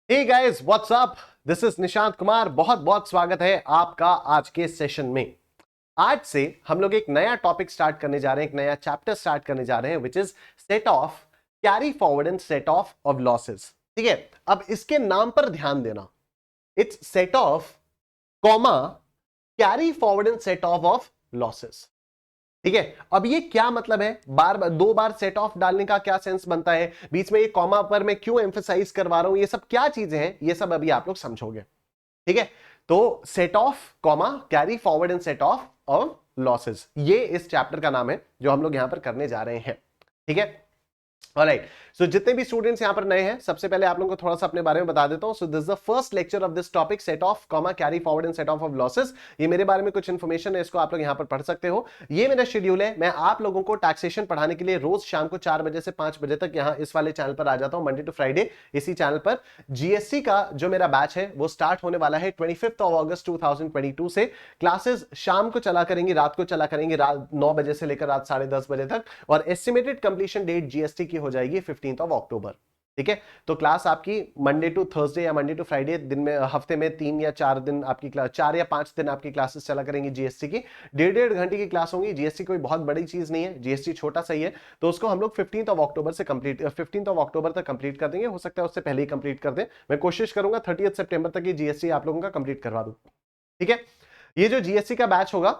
Hey guys what's up. This is Nishant Kumar. बहुत बहुत स्वागत है आपका आज के सेशन में। आज से हम लोग एक नया टॉपिक स्टार्ट करने जा रहे हैं, एक नया चैप्टर स्टार्ट करने जा रहे हैं which is set of carry forward and set of of losses. ठीक है, अब इसके नाम पर ध्यान देना। It's set of comma carry forward and set of of losses. ठीक है, अब ये क्या मतलब है, बार बार दो बार सेट ऑफ डालने का क्या सेंस बनता है, बीच में ये कॉमा पर मैं क्यों एम्फेसाइज करवा रहा हूं, ये सब क्या चीजें हैं, ये सब अभी आप लोग समझोगे। ठीक है, तो set of comma carry forward and set of of losses, ये इस चैप्टर का नाम है जो हम लोग यहां पर करने जा रहे हैं। ठीक है, ऑलराइट। सो जितने भी स्टूडेंट्स यहां पर नए हैं, सबसे पहले आप लोगों को थोड़ा सा अपने बारे में बता देता हूं। So this is the first lecture of this topic, set of comma carry forward and set of of losses. ये मेरे बारे में कुछ इन्फॉर्मेशन है, इसको आप लोग यहां पर पढ़ सकते हो। ये मेरा शेड्यूल है, मैं आप लोगों को टैक्सेशन पढ़ाने के लिए रोज शाम को 4 बजे से 5 बजे तक यहां इस वाले चैनल पर आ जाता हूं, मंडे टू फ्राइडे इसी चैनल पर। जीएसटी का जो मेरा बैच है वो स्टार्ट होने वाला है 25 अगस्त 2022 से। क्लासेस शाम को चला करेंगे, रात को चला करेंगे, रात 9 बजे से लेकर रात 10:30 बजे तक, और एस्टिमेटेड कंप्लीशन डेट जीएसटी की हो जाएगी 15 अक्टूबर। ठीक है, तो क्लास आपकी मंडे टू थर्सडे या मंडे टू फ्राइडे, दिन में हफ्ते में 3 या 4 दिन आपकी क्लास, 4 या 5 दिन आपकी क्लासेस चला करेंगे जीएसटी की। 1.5 घंटे की क्लास होंगी। जीएसटी कोई बहुत बड़ी चीज नहीं है, जीएसटी छोटा सही है, तो उसको हम लोग 15 अक्टूबर से कंप्लीट 15 अक्टूबर तक कंप्लीट कर देंगे। हो सकता है उससे पहले ही कंप्लीट कर दें, मैं कोशिश करूंगा 30 सितंबर तक ये जीएसटी आप लोगों का कंप्लीट करवा दूं। ठीक है, ये जो जीएसटी का बैच होगा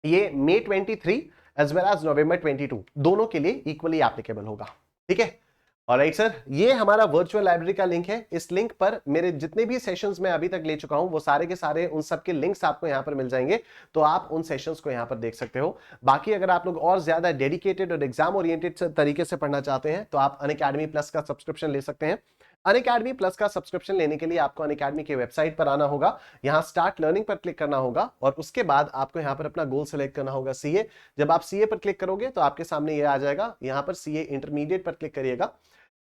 ये मई 23 एज वेल एज नवंबर 22 दोनों के लिए इक्वली एप्लीकेबल होगा। ठीक है, ऑलराइट सर, ये हमारा वर्चुअल लाइब्रेरी का लिंक है। इस लिंक पर मेरे जितने भी सेशंस मैं अभी तक ले चुका हूं वो सारे के सारे उन सब के लिंक्स आपको यहां पर मिल जाएंगे, तो आप उन सेशंस को यहां पर देख सकते हो। बाकी अगर आप लोग और ज्यादा डेडिकेटेड और एग्जाम ओरिएंटेड तरीके से पढ़ना चाहते हैं तो आप अनअकैडमी प्लस का सब्सक्रिप्शन ले सकते हैं। अनअकैडमी प्लस का सब्सक्रिप्शन लेने के लिए आपको अनअकैडमी की वेबसाइट पर आना होगा, यहां स्टार्ट लर्निंग पर क्लिक करना होगा, और उसके बाद आपको यहां पर अपना गोल सेलेक्ट करना होगा सीए। जब आप सीए पर क्लिक करोगे तो आपके सामने ये आ जाएगा, यहां पर सीए इंटरमीडिएट पर क्लिक करिएगा।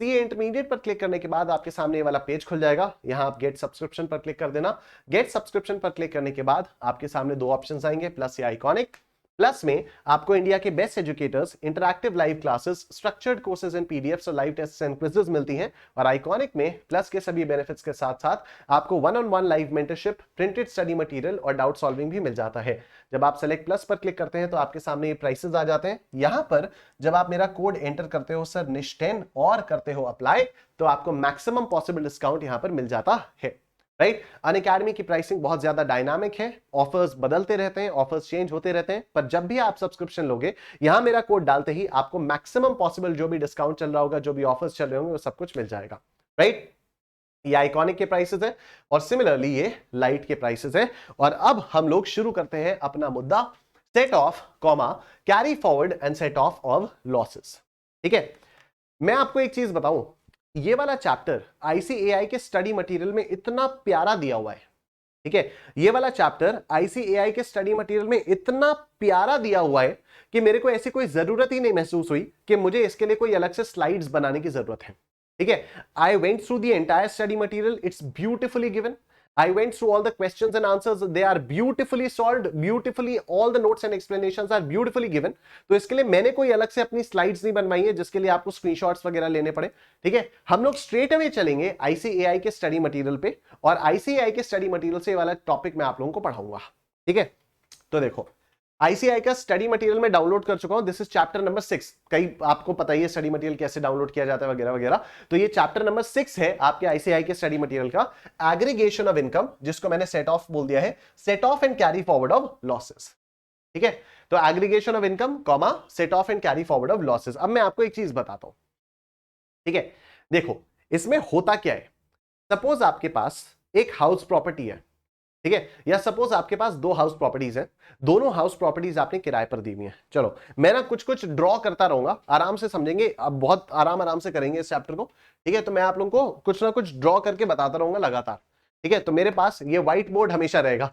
सीए इंटरमीडिएट पर क्लिक करने के बाद आपके सामने ये वाला पेज खुल जाएगा, यहां आप गेट सब्सक्रिप्शन पर क्लिक कर देना। गेट सब्सक्रिप्शन पर क्लिक करने के बाद आपके सामने दो ऑप्शंस आएंगे, प्लस या आइकॉनिक। प्लस में आपको इंडिया के best educators, interactive live classes, structured courses and PDFs और लाइव टेस्ट्स एंड क्विज़ेस मिलती हैं। और आइकॉनिक में प्लस के सभी बेनिफिट्स के साथ साथ आपको 1-on-1 live mentorship, printed study material और डाउट सॉल्विंग भी मिल जाता है। जब आप सेलेक्ट प्लस पर क्लिक करते हैं तो आपके सामने ये प्राइसेस आ जाते हैं। यहां पर जब आप मेरा कोड एंटर करते हो सर निश10 और करते हो अप्लाई, तो आपको मैक्सिमम पॉसिबल डिस्काउंट यहां पर मिल जाता है। राइट, अनअकैडमी की प्राइसिंग बहुत ज्यादा डायनामिक है, ऑफर्स बदलते रहते हैं, ऑफर्स चेंज होते रहते हैं, पर जब भी आप सब्सक्रिप्शन लोगे यहां मेरा कोड डालते ही आपको मैक्सिमम पॉसिबल जो भी डिस्काउंट चल रहा होगा, जो भी ऑफर्स चल रहे होंगे, वो सब कुछ मिल जाएगा। राइट, ये आइकॉनिक के प्राइसेस है और सिमिलरली ये लाइट के प्राइसेस है। और अब हम लोग शुरू करते हैं अपना मुद्दा, set of comma carry forward and set of of losses. ठीक है, मैं आपको एक चीज बताऊं, ये वाला चैप्टर आईसीएआई के स्टडी मटेरियल में इतना प्यारा दिया हुआ है। ठीक है, ये वाला चैप्टर आईसीएआई के स्टडी मटेरियल में इतना प्यारा दिया हुआ है कि मेरे को ऐसी कोई जरूरत ही नहीं महसूस हुई कि मुझे इसके लिए कोई अलग से स्लाइड्स बनाने की जरूरत है। ठीक है, I went through the entire study material, it's beautifully given. I went through all the questions and answers. They are beautifully solved, beautifully all the notes and explanations are beautifully given. तो इसके लिए मैंने कोई अलग से अपनी slides नहीं बनवाई है जिसके लिए आपको स्क्रीनशॉट्स वगैरह लेने पड़े। ठीक है, हम लोग स्ट्रेट अवे चलेंगे आईसीएआई के स्टडी मटेरियल पे, और आईसीएआई के स्टडी मटेरियल से वाला टॉपिक मैं आप लोगों को पढ़ाऊंगा। ठीक है, तो देखो आईसीआई का स्टडी मटेरियल में डाउनलोड कर चुका हूं, दिस इज चैप्टर नंबर 6। कई आपको पता ही है स्टडी मटेरियल कैसे डाउनलोड किया जाता है वगैरह वगैरह, तो ये चैप्टर नंबर 6 है आपके आईसीआई के स्टडी मटेरियल का, एग्रीगेशन ऑफ इनकम, जिसको मैंने सेट ऑफ बोल दिया है, set off and carry forward of losses. ठीक है, तो aggregation of income comma set off and carry forward of losses. अब मैं आपको एक चीज बताता हूं। ठीक है, देखो इसमें होता क्या है, सपोज आपके पास एक हाउस प्रॉपर्टी है। ठीक है, या सपोज आपके पास दो हाउस प्रॉपर्टीज हैं, दोनों हाउस प्रॉपर्टीज आपने किराए पर दी हुई हैं। चलो मैं ना कुछ कुछ ड्रॉ करता रहूंगा, आराम से समझेंगे, अब बहुत आराम से करेंगे इस चैप्टर को। ठीक है, तो मैं आप लोगों को कुछ ना कुछ ड्रॉ करके बताता रहूंगा लगातार। ठीक है, तो मेरे पास ये व्हाइट बोर्ड हमेशा रहेगा।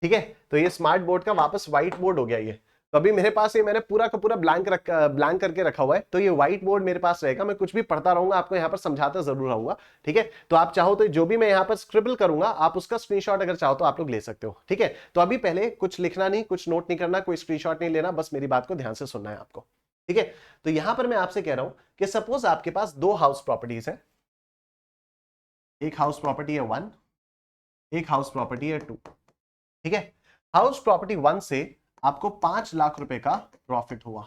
ठीक है, तो ये स्मार्ट बोर्ड का वापस व्हाइट बोर्ड हो गया ये, तो अभी मेरे पास ये मैंने पूरा का पूरा ब्लैंक करके रखा हुआ है, तो ये व्हाइट बोर्ड मेरे पास रहेगा, मैं कुछ भी पढ़ता रहूंगा, आपको यहाँ पर समझाता जरूर रहूंगा। ठीक है, तो आप चाहो तो जो भी मैं यहाँ पर स्क्रिबल करूंगा आप उसका स्क्रीनशॉट अगर चाहो तो आप लोग ले सकते हो। ठीक है, तो अभी पहले कुछ लिखना नहीं, कुछ नोट नहीं करना, कोई स्क्रीनशॉट नहीं लेना, बस मेरी बात को ध्यान से सुनना है आपको। ठीक है, तो यहां पर मैं आपसे कह रहा हूं कि सपोज आपके पास दो हाउस प्रॉपर्टीज है। एक हाउस प्रॉपर्टी है 1, एक हाउस प्रॉपर्टी है 2। ठीक है, हाउस प्रॉपर्टी 1 से आपको 5 लाख रुपए का प्रॉफिट हुआ।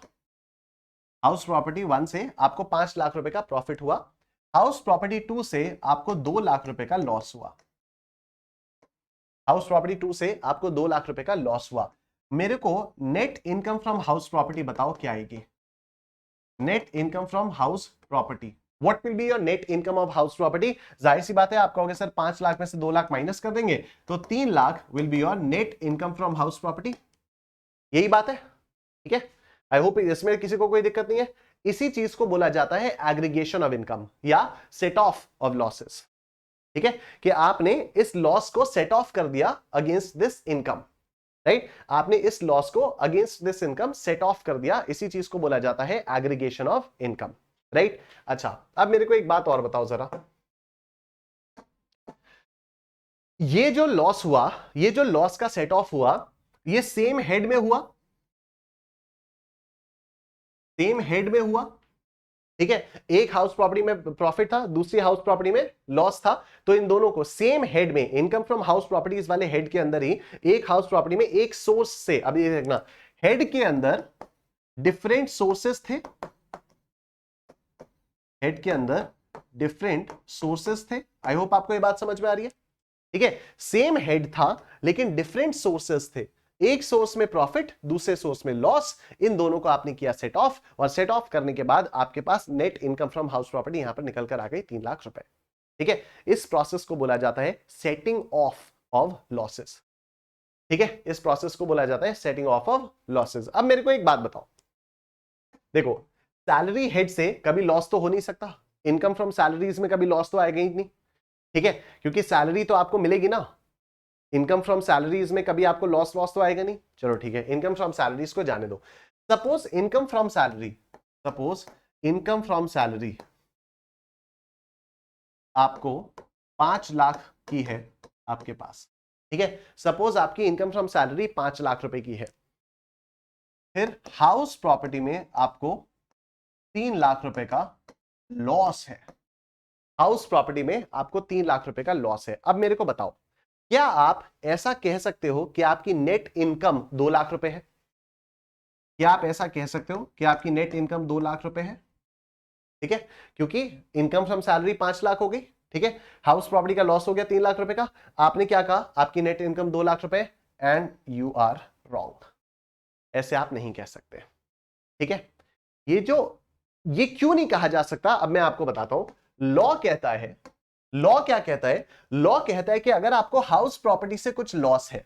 हाउस प्रॉपर्टी 1 से आपको 5 लाख रुपए का प्रॉफिट हुआ। हाउस प्रॉपर्टी 2 से आपको 2 लाख रुपए का लॉस हुआ। हाउस प्रॉपर्टी 2 से आपको 2 लाख रुपए का लॉस हुआ। मेरे को net income from house property बताओ क्या आएगी। Net income from house property, what will be your net income of house property. जाहिर सी बात है, आप कहोगे सर 5 लाख में से 2 लाख माइनस कर देंगे तो 3 lakh will be your net income from house property. यही बात है, ठीक है। आई होप इसमें किसी को कोई दिक्कत नहीं है। इसी चीज को बोला जाता है एग्रीगेशन ऑफ इनकम या सेट ऑफ ऑफ लॉसेस। ठीक है, कि आपने इस लॉस को सेट ऑफ कर दिया अगेंस्ट दिस इनकम, राइट। आपने इस लॉस को against this income set off कर दिया, इसी चीज को बोला जाता है एग्रीगेशन ऑफ इनकम, राइट। अच्छा, अब मेरे को एक बात और बताओ जरा, ये जो लॉस हुआ, ये जो लॉस का सेट ऑफ हुआ, ये सेम हेड में हुआ, सेम हेड में हुआ। ठीक है, एक हाउस प्रॉपर्टी में प्रॉफिट था, दूसरी हाउस प्रॉपर्टी में लॉस था, तो इन दोनों को सेम हेड में, इनकम फ्रॉम हाउस प्रॉपर्टीज वाले हेड के अंदर ही, एक हाउस प्रॉपर्टी में एक सोर्स से, अब ये देखना, हेड के अंदर डिफरेंट सोर्सेस थे, हेड के अंदर डिफरेंट सोर्सेस थे। आई होप आपको ये बात समझ में आ रही है। ठीक है, सेम हेड था लेकिन डिफरेंट सोर्सेस थे, एक सोर्स में प्रॉफिट, दूसरे सोर्स में लॉस, इन दोनों को आपने किया सेट ऑफ, और सेट ऑफ करने के बाद आपके पास net income from house property यहां पर निकल कर आ गई 3 लाख रुपए। ठीक है, इस प्रोसेस को बोला जाता है सेटिंग ऑफ ऑफ लॉसेस। ठीक है, इस प्रोसेस को बोला जाता है सेटिंग ऑफ ऑफ लॉसेस। अब मेरे को एक बात बताओ, देखो सैलरी हेड से कभी लॉस तो हो नहीं सकता, इनकम फ्रॉम सैलरीज में कभी लॉस तो आएगा ही नहीं। ठीक है, क्योंकि सैलरी तो आपको मिलेगी ना, इनकम फ्रॉम सैलरीज में कभी आपको लॉस लॉस तो आएगा नहीं। चलो ठीक है, इनकम फ्रॉम सैलरीज को जाने दो। Suppose income from salary, suppose income from salary आपको 5 लाख की है आपके पास। ठीक है, सपोज आपकी इनकम फ्रॉम सैलरी 5 लाख रुपए की है, फिर हाउस प्रॉपर्टी में आपको 3 लाख रुपए का लॉस है, हाउस प्रॉपर्टी में आपको 3 लाख रुपए का लॉस है। अब मेरे को बताओ, क्या आप ऐसा कह सकते हो कि आपकी नेट इनकम 2 लाख रुपए है? क्या आप ऐसा कह सकते हो कि आपकी नेट इनकम 2 लाख रुपए है? ठीक है, क्योंकि इनकम फ्रॉम सैलरी 5 लाख हो गई। ठीक है, हाउस प्रॉपर्टी का लॉस हो गया 3 लाख रुपए का, आपने क्या कहा, आपकी नेट इनकम 2 लाख रुपए, एंड यू आर रॉन्ग। ऐसे आप नहीं कह सकते। ठीक है, ये क्यों नहीं कहा जा सकता, अब मैं आपको बताता हूं। लॉ कहता है, लॉ क्या कहता है, लॉ कहता है कि अगर आपको हाउस प्रॉपर्टी से कुछ लॉस है,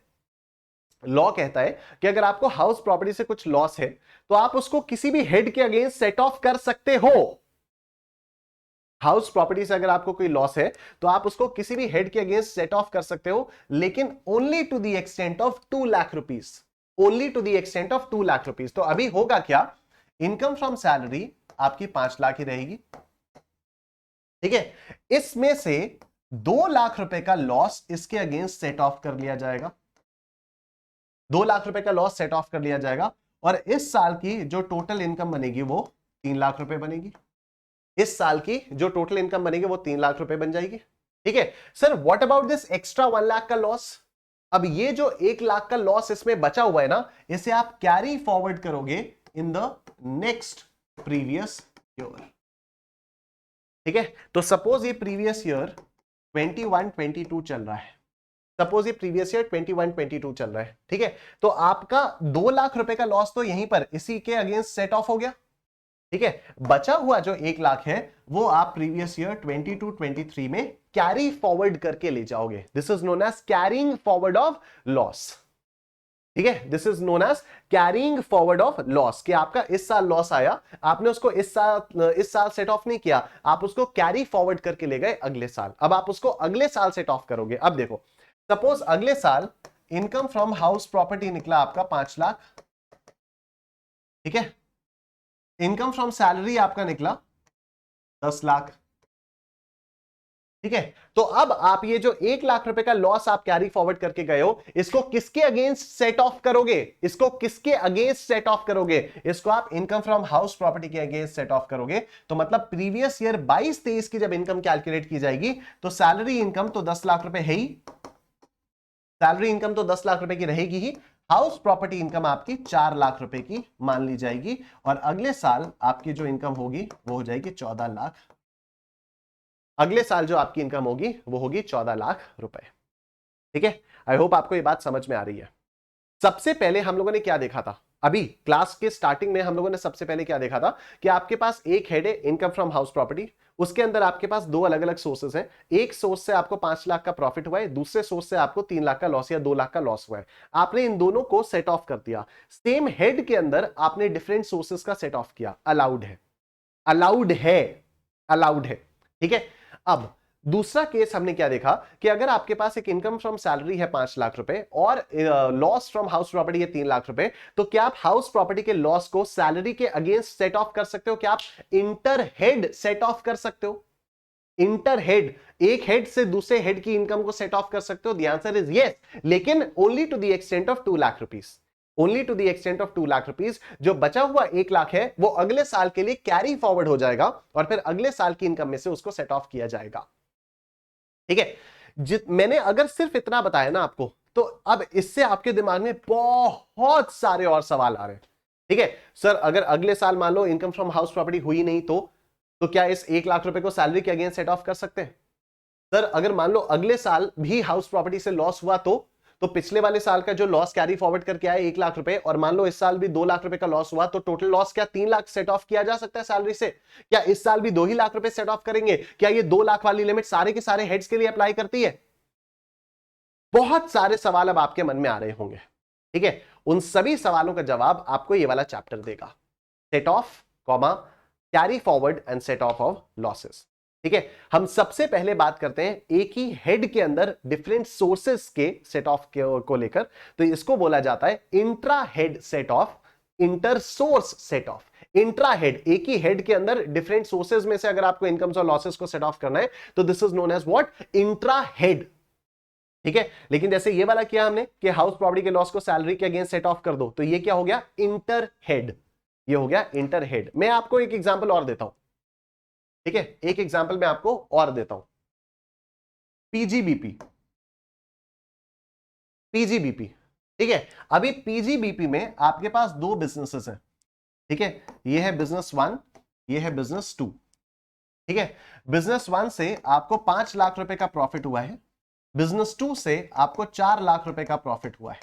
लॉ कहता है कि अगर आपको हाउस प्रॉपर्टी से कुछ लॉस है तो आप उसको किसी भी हेड के अगेंस्ट सेट ऑफ कर सकते हो। हाउस प्रॉपर्टी से अगर आपको कोई लॉस है तो आप उसको किसी भी हेड के अगेंस्ट सेट ऑफ कर सकते हो, लेकिन only to the extent of 2 lakh rupees, only to the extent of 2 lakh rupees. तो अभी होगा क्या, इनकम फ्रॉम सैलरी आपकी 5 लाख ही रहेगी। ठीक है, इसमें से 2 लाख रुपए का लॉस इसके अगेंस्ट सेट ऑफ कर लिया जाएगा, 2 लाख रुपए का लॉस सेट ऑफ कर लिया जाएगा, और इस साल की जो टोटल इनकम बनेगी वो 3 लाख रुपए बनेगी। इस साल की जो टोटल इनकम बनेगी वो 3 लाख रुपए बन जाएगी। ठीक है sir, what about this extra 1 lakh का लॉस? अब ये जो 1 लाख का लॉस इसमें बचा हुआ है ना, इसे आप कैरी फॉरवर्ड करोगे in the next previous year. ठीक है, तो सपोज ये प्रीवियस ईयर 21-22 चल रहा है, सपोज ये प्रीवियस ईयर 21-22 चल रहा है। ठीक है, तो आपका 2 लाख रुपए का लॉस तो यहीं पर इसी के अगेंस्ट सेट ऑफ हो गया। ठीक है, बचा हुआ जो 1 लाख है वो आप प्रीवियस ईयर 22-23 में कैरी फॉरवर्ड करके ले जाओगे। This is known as carrying forward of loss. ठीक है, this is known as carrying forward of loss, कि आपका इस साल लॉस आया, आपने उसको इस साल सेट ऑफ नहीं किया, आप उसको कैरी फॉरवर्ड करके ले गए अगले साल। अब आप उसको अगले साल सेट ऑफ करोगे। अब देखो, सपोज अगले साल इनकम फ्रॉम हाउस प्रॉपर्टी निकला आपका 5 लाख। ठीक है, इनकम फ्रॉम सैलरी आपका निकला 10 लाख। ठीक है। तो अब आप ये जो 1 लाख रुपए का लॉस आप कैरी फॉरवर्ड करके गए हो, इसको किसके अगेंस्ट सेट ऑफ करोगे? इसको किसके अगेंस्ट सेट ऑफ करोगे? इसको आप इनकम फ्रॉम हाउस प्रॉपर्टी के अगेंस्ट सेट ऑफ करोगे। तो मतलब प्रीवियस ईयर 22-23 की जब इनकम कैलकुलेट की जाएगी तो सैलरी इनकम तो 10 लाख रुपए है ही, सैलरी इनकम तो 10 लाख रुपए की रहेगी ही, हाउस प्रॉपर्टी इनकम आपकी 4 लाख रुपए की मान ली जाएगी, और अगले साल आपकी जो इनकम होगी वो हो जाएगी 14 लाख। अगले साल जो आपकी इनकम होगी वो होगी 14 लाख रुपए। ठीक है, आई होप आपको ये बात समझ में आ रही है। सबसे पहले हम लोगों ने क्या देखा था? अभी क्लास के स्टार्टिंग में हम लोगों ने सबसे पहले क्या देखा था कि आपके पास एक हेड है इनकम फ्रॉम हाउस प्रॉपर्टी, उसके अंदर आपके पास दो अलग अलग सोर्सेस हैं। एक सोर्स से आपको 5 लाख का प्रॉफिट हुआ है, दूसरे सोर्स से आपको 3 लाख का लॉस या 2 लाख का लॉस हुआ है। आपने इन दोनों को सेट ऑफ कर दिया। सेम हेड के अंदर आपने डिफरेंट सोर्सेस का सेट ऑफ किया। अलाउड है, अलाउड है, अलाउड है। ठीक है। अब दूसरा केस हमने क्या देखा कि अगर आपके पास एक इनकम फ्रॉम सैलरी है 5 लाख रुपए और लॉस फ्रॉम हाउस प्रॉपर्टी है 3 लाख रुपए, तो क्या आप हाउस प्रॉपर्टी के लॉस को सैलरी के अगेंस्ट सेट ऑफ कर सकते हो? क्या आप इंटर हेड सेट ऑफ कर सकते हो? इंटर हेड, एक हेड से दूसरे हेड की इनकम को सेट ऑफ कर सकते हो? द आंसर इज यस, लेकिन only to the extent of 2 lakh rupees. Only to the extent of 2 lakh rupees. जो बचा हुआ 1 लाख है वो अगले साल के लिए कैरी फॉरवर्ड हो जाएगा और फिर अगले साल की इनकम में से उसको सेट ऑफ किया जाएगा। ठीक है। मैंने अगर सिर्फ इतना बताया ना आपको, तो अब इससे आपके दिमाग में बहुत सारे और सवाल आ रहे हैं। ठीक है सर, अगर अगले साल मान low income from house property हुई नहीं तो क्या इस 1 लाख रुपए को सैलरी के अगेंस्ट सेट ऑफ कर सकते हैं? सर अगर मान लो अगले साल भी हाउस प्रॉपर्टी से लॉस हुआ तो पिछले वाले साल का जो लॉस कैरी फॉरवर्ड करके आया 1 लाख रुपए, और मान लो इस साल भी 2 लाख रुपए का लॉस हुआ, तो टोटल लॉस क्या 3 लाख सेट ऑफ किया जा सकता है सैलरी से? क्या इस साल भी 2 ही लाख रुपए सेट ऑफ करेंगे? क्या ये 2 लाख वाली लिमिट सारे के सारे हेड्स के लिए अप्लाई करती है? बहुत सारे सवाल अब आपके मन में आ रहे होंगे। ठीक है, उन सभी सवालों का जवाब आपको ये वाला चैप्टर देगा। Set of, comma, carry forward and set off losses. ठीक है, हम सबसे पहले बात करते हैं एक ही हेड के अंदर डिफरेंट सोर्सेस के सेट ऑफ को लेकर। तो इसको बोला जाता है intra head set of, inter source set of. Intra head, एक ही हेड के अंदर डिफरेंट सोर्सेस में से अगर आपको इनकम्स और लॉसेस को सेट ऑफ करना है तो this is known as what? Intra head. ठीक है, लेकिन जैसे ये वाला किया हमने कि हाउस प्रॉपर्टी के लॉस को सैलरी के अगेंस्ट सेट ऑफ कर दो, तो ये क्या हो गया? Inter head. ये हो गया इंटर हेड। मैं आपको एक एग्जांपल और देता हूं। ठीक है, एक एग्जांपल मैं आपको और देता हूं। PGBP, PGBP. ठीक है, अभी पीजीबीपी में आपके पास दो बिजनेसेस हैं। ठीक है, ये है बिजनेस 1, ये है बिजनेस 2। ठीक है, बिजनेस 1 से आपको 5 लाख रुपए का प्रॉफिट हुआ है, बिजनेस 2 से आपको 4 लाख रुपए का प्रॉफिट हुआ है।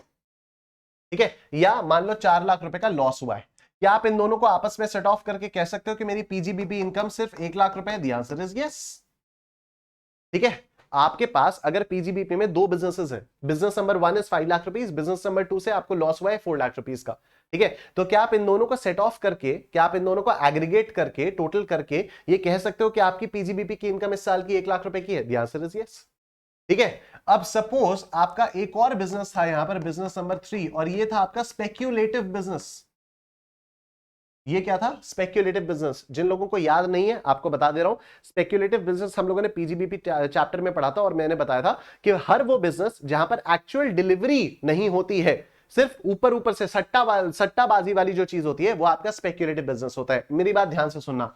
ठीक है, या मान लो 4 लाख रुपए का लॉस हुआ है। क्या आप इन दोनों को आपस में सेट ऑफ करके कह सकते हो कि मेरी पीजीबीपी इनकम सिर्फ 1 लाख रुपए है? The answer is yes. ठीक है, आपके पास अगर पीजीबीपी में दो बिजनेसेस हैं, business number 1 is 5 lakh rupees, business number 2 से आपको लॉस हुआ है 4 लाख रुपीज का। ठीक है, तो क्या आप इन दोनों को सेट ऑफ करके, क्या आप इन दोनों को एग्रीगेट करके, टोटल करके ये कह सकते हो कि आपकी पीजीबीपी की इनकम इस साल की 1 लाख रुपए की है? The answer is yes. ठीक है, अब सपोज आपका एक और बिजनेस था यहां पर, बिजनेस नंबर 3, और ये था आपका स्पेक्यूलेटिव बिजनेस। ये क्या था? Speculative business. जिन लोगों को याद नहीं है आपको बता दे रहा हूं, स्पेक्यूलेटिव बिजनेस हम लोगों ने पीजीबीपी चैप्टर में पढ़ा था, और मैंने बताया था कि हर वो बिजनेस जहां पर एक्चुअल डिलीवरी नहीं होती है, सिर्फ ऊपर ऊपर से सट्टाबाजी वाली जो चीज होती है, वो आपका स्पेक्यूलेटिव बिजनेस होता है। मेरी बात ध्यान से सुनना,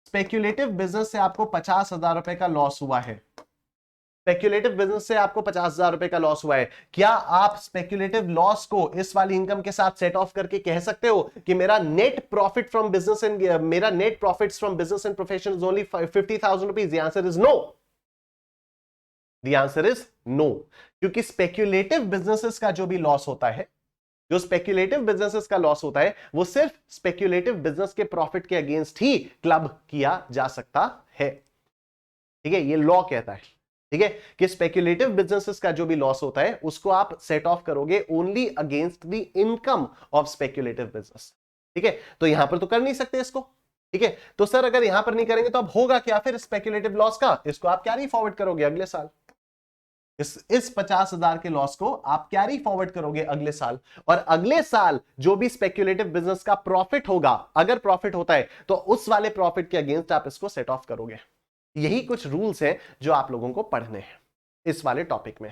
स्पेक्यूलेटिव बिजनेस से आपको 50,000 रुपए का लॉस हुआ है, स्पेक्यूलेटिव बिजनेस से आपको 50,000 रुपए का लॉस हुआ है। क्या आप स्पेक्यूलेटिव लॉस को इस वाली इनकम के साथ सेट ऑफ करके कह सकते हो कि मेरा net profit from business and मेरा net profits from business and profession is only 50,000 rupees? The answer is no. The answer is no, क्योंकि स्पेक्यूलेटिव बिजनेसेस का जो भी लॉस होता है, जो स्पेक्यूलेटिव बिजनेसेस का लॉस होता है, वो सिर्फ स्पेक्यूलेटिव बिजनेस के प्रॉफिट के अगेंस्ट ही क्लब किया जा सकता है। ठीक है, ये लॉ कहता है। ठीक है, कि स्पेक्यूलेटिव बिजनेसेस का जो भी लॉस होता है उसको आप सेट ऑफ करोगे only against the income of speculative business. ठीक है, तो यहां पर तो कर नहीं सकते इसको। ठीक है, तो सर अगर यहां पर नहीं करेंगे तो अब होगा क्या फिर स्पेक्यूलेटिव लॉस का? इसको आप कैरी फॉरवर्ड करोगे अगले साल। इस 50,000 के लॉस को आप कैरी फॉरवर्ड करोगे अगले साल, और अगले साल जो भी स्पेक्यूलेटिव बिजनेस का प्रॉफिट होगा, अगर प्रॉफिट होता है, तो उस वाले प्रॉफिट के अगेंस्ट आप इसको सेट ऑफ करोगे। यही कुछ रूल्स हैं जो आप लोगों को पढ़ने हैं इस वाले टॉपिक में,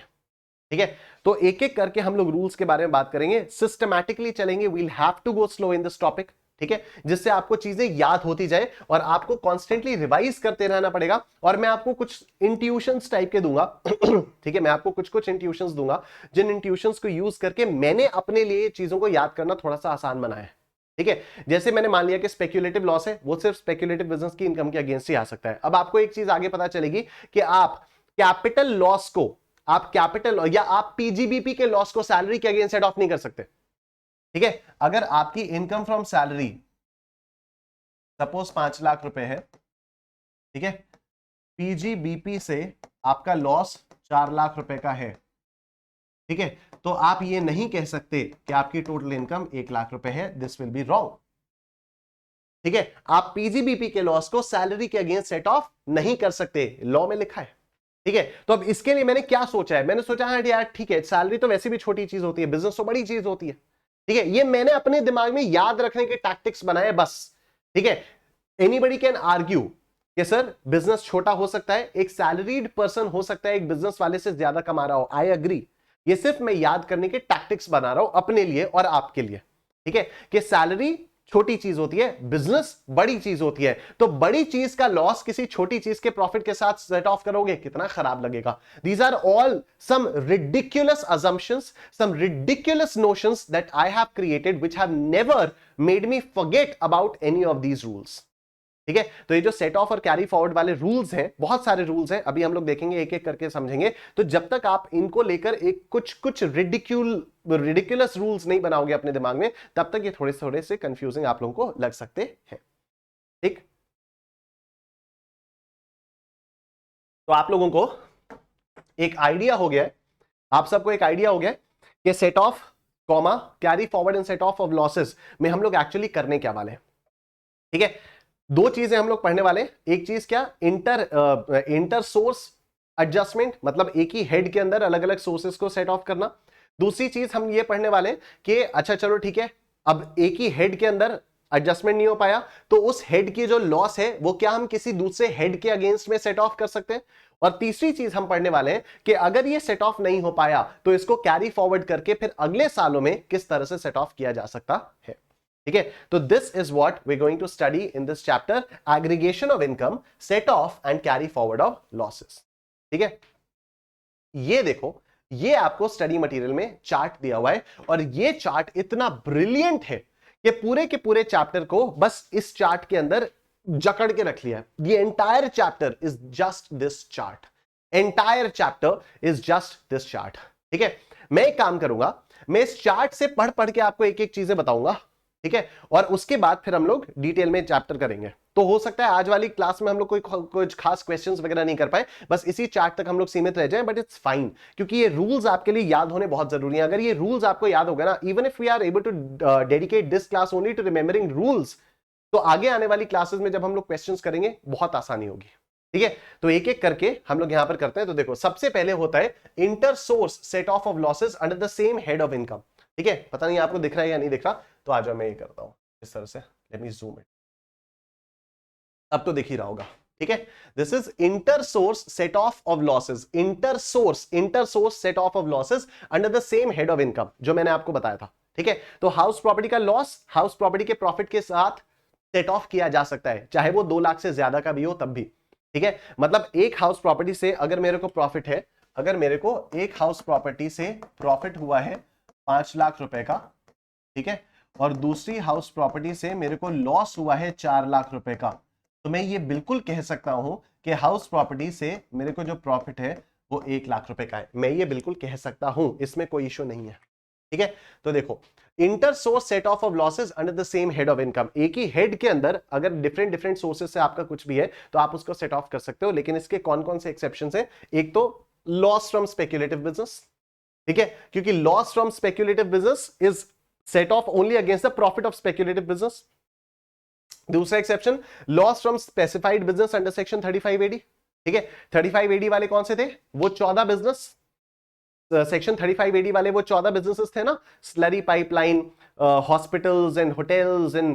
ठीक है। तो एक एक करके हम लोग रूल्स के बारे में बात करेंगे, सिस्टमैटिकली चलेंगे, we'll have to go slow in this topic, ठीक है, जिससे आपको चीजें याद होती जाए और आपको कॉन्स्टेंटली रिवाइज करते रहना पड़ेगा। और मैं आपको कुछ इंट्यूशंस टाइप के दूंगा ठीक है, मैं आपको कुछ कुछ इंट्यूशंस दूंगा, जिन इंट्यूशंस को यूज करके मैंने अपने लिए चीजों को याद करना थोड़ा सा आसान बनाया है, ठीक है। जैसे मैंने मान लिया कि स्पेक्युलेटिव लॉस है, वो सिर्फ स्पेक्युलेटिव बिजनेस की इनकम के अगेंस्ट ही आ सकता है। अब आपको एक चीज आगे पता चलेगी कि आप कैपिटल लॉस को, आप कैपिटल या आप पीजीबीपी के लॉस को सैलरी के अगेंस्ट सेट ऑफ नहीं कर सकते, ठीक है। अगर आपकी income from salary suppose 5 lakh रुपए है, ठीक है, पीजीबीपी से आपका लॉस 4 लाख रुपए का है, ठीक है, तो आप ये नहीं कह सकते कि आपकी टोटल इनकम 1 लाख रुपए है, दिस विल बी रॉन्ग, ठीक है। आप पीजीबीपी के लॉस को सैलरी के अगेंस्ट सेट ऑफ नहीं कर सकते, लॉ में लिखा है, ठीक है। तो अब इसके लिए मैंने क्या सोचा है, मैंने सोचा है यार ठीक है, सैलरी तो वैसे भी छोटी चीज होती है, बिजनेस तो बड़ी चीज होती है, ठीक है। ये मैंने अपने दिमाग में याद रखने के टैक्टिक्स बनाए बस, ठीक है। एनीबडी कैन आर्ग्यू कि सर बिजनेस छोटा हो सकता है, एक सैलरीड पर्सन हो सकता है एक बिजनेस वाले से ज्यादा कमा रहा हो, आई एग्री। ये सिर्फ मैं याद करने के टैक्टिक्स बना रहा हूं अपने लिए और आपके लिए, ठीक है, कि सैलरी छोटी चीज होती है, बिजनेस बड़ी चीज होती है। तो बड़ी चीज का लॉस किसी छोटी चीज के प्रॉफिट के साथ सेट ऑफ करोगे, कितना खराब लगेगा। These are all some ridiculous assumptions, some ridiculous notions that I have created which have never made me forget about any of these rules, ठीक है। तो ये जो सेट ऑफ और कैरी फॉरवर्ड वाले रूल्स हैं, बहुत सारे रूल्स हैं, अभी हम लोग देखेंगे, एक एक करके समझेंगे। तो जब तक आप इनको लेकर एक कुछ रिडिक्युलस रूल्स नहीं बनाओगे अपने दिमाग में, तब तक ये थोड़े थोड़े से कंफ्यूजिंग आप लोगों को लग सकते हैं, ठीक। तो आप लोगों को एक आइडिया हो गया है, आप सबको एक आइडिया हो गया कि set of comma carry forward and set off losses में हम लोग एक्चुअली करने क्या वाले हैं, ठीक है। दो चीजें हम लोग पढ़ने वाले हैं, एक चीज क्या, इंटर सोर्स एडजस्टमेंट, मतलब एक ही हेड के अंदर अलग अलग सोर्सेस को सेट ऑफ करना। दूसरी चीज हम ये पढ़ने वाले हैं कि अच्छा चलो ठीक है, अब एक ही हेड के अंदर एडजस्टमेंट नहीं हो पाया, तो उस हेड की जो लॉस है वो क्या हम किसी दूसरे हेड के अगेंस्ट में सेट ऑफ कर सकते हैं। और तीसरी चीज हम पढ़ने वाले हैं कि अगर ये सेट ऑफ नहीं हो पाया तो इसको कैरी फॉरवर्ड करके फिर अगले सालों में किस तरह से सेट ऑफ किया जा सकता है, ठीक है। तो this is what we going to study in this chapter, aggregation of income, set off and carry forward of losses, ठीक है। ये देखो, ये आपको स्टडी मटेरियल में चार्ट दिया हुआ है और ये चार्ट इतना ब्रिलियंट है कि पूरे के पूरे चैप्टर को बस इस चार्ट के अंदर जकड़ के रख लिया है। ये entire chapter is just this chart, entire chapter is just this chart, ठीक है। मैं एक काम करूंगा, मैं इस चार्ट से पढ़ पढ़ के आपको एक एक चीजें बताऊंगा, ठीक है, और उसके बाद फिर हम लोग डिटेल में चैप्टर करेंगे। तो हो सकता है आज वाली क्लास में हम लोग कोई कुछ खास क्वेश्चंस वगैरह नहीं कर पाए, बस इसी चार्ट तक हम लोग सीमित रह जाएं, बट इट्स फाइन, क्योंकि ये रूल्स आपके लिए याद होने बहुत जरूरी है। अगर ये रूल्स आपको याद हो गए ना, even if we are able to dedicate this class only to remembering rules, तो आगे आने वाली क्लासेस में जब हम लोग क्वेश्चंस करेंगे बहुत आसानी होगी, ठीक है। तो एक एक करके हम लोग यहां पर करते हैं। तो देखो, सबसे पहले होता है inter source set off losses under the same head of income, ठीक है। पता नहीं आपको दिख रहा है या नहीं दिख रहा, तो आ जाओ मैं ये करता हूं इस तरह से, लेट मी जूम इट, अब तो दिख ही रहा होगा, ठीक है। This is inter source set off losses, inter source set off losses under the same head of income, जो मैंने आपको बताया था, ठीक है। तो हाउस प्रॉपर्टी का लॉस हाउस प्रॉपर्टी के प्रॉफिट के साथ सेट ऑफ किया जा सकता है, चाहे वो 2 लाख से ज्यादा का भी हो तब भी, ठीक है। मतलब एक हाउस प्रॉपर्टी से अगर मेरे को प्रॉफिट है, अगर मेरे को एक हाउस प्रॉपर्टी से प्रॉफिट हुआ है 5 लाख रुपए का, ठीक है, और दूसरी हाउस प्रॉपर्टी से मेरे को लॉस हुआ है 4 लाख रुपए का, तो मैं ये बिल्कुल कह सकता हूं कि हाउस प्रॉपर्टी से मेरे को जो प्रॉफिट है वो 1 लाख रुपए का है, मैं ये बिल्कुल कह सकता हूं, इसमें कोई इश्यू नहीं है, ठीक है। तो देखो, inter source set off losses under the same head of income, एक ही हेड के अंदर अगर डिफरेंट डिफरेंट सोर्सेस से आपका कुछ भी है तो आप उसको सेट ऑफ कर सकते हो, लेकिन इसके कौन कौन से एक्सेप्शंस हैं। एक तो लॉस फ्रॉम स्पेक्युलेटिव बिजनेस, ठीक है, क्योंकि loss from speculative business is set off only against the profit of speculative business. दूसरा exception, loss from specified business under section 35AD, ठीक है। 35AD वाले कौन से थे, वो 14 बिजनेस सेक्शन 35AD वाले वो 14 बिजनेसेस थे ना, slurry pipeline, hospitals and hotels and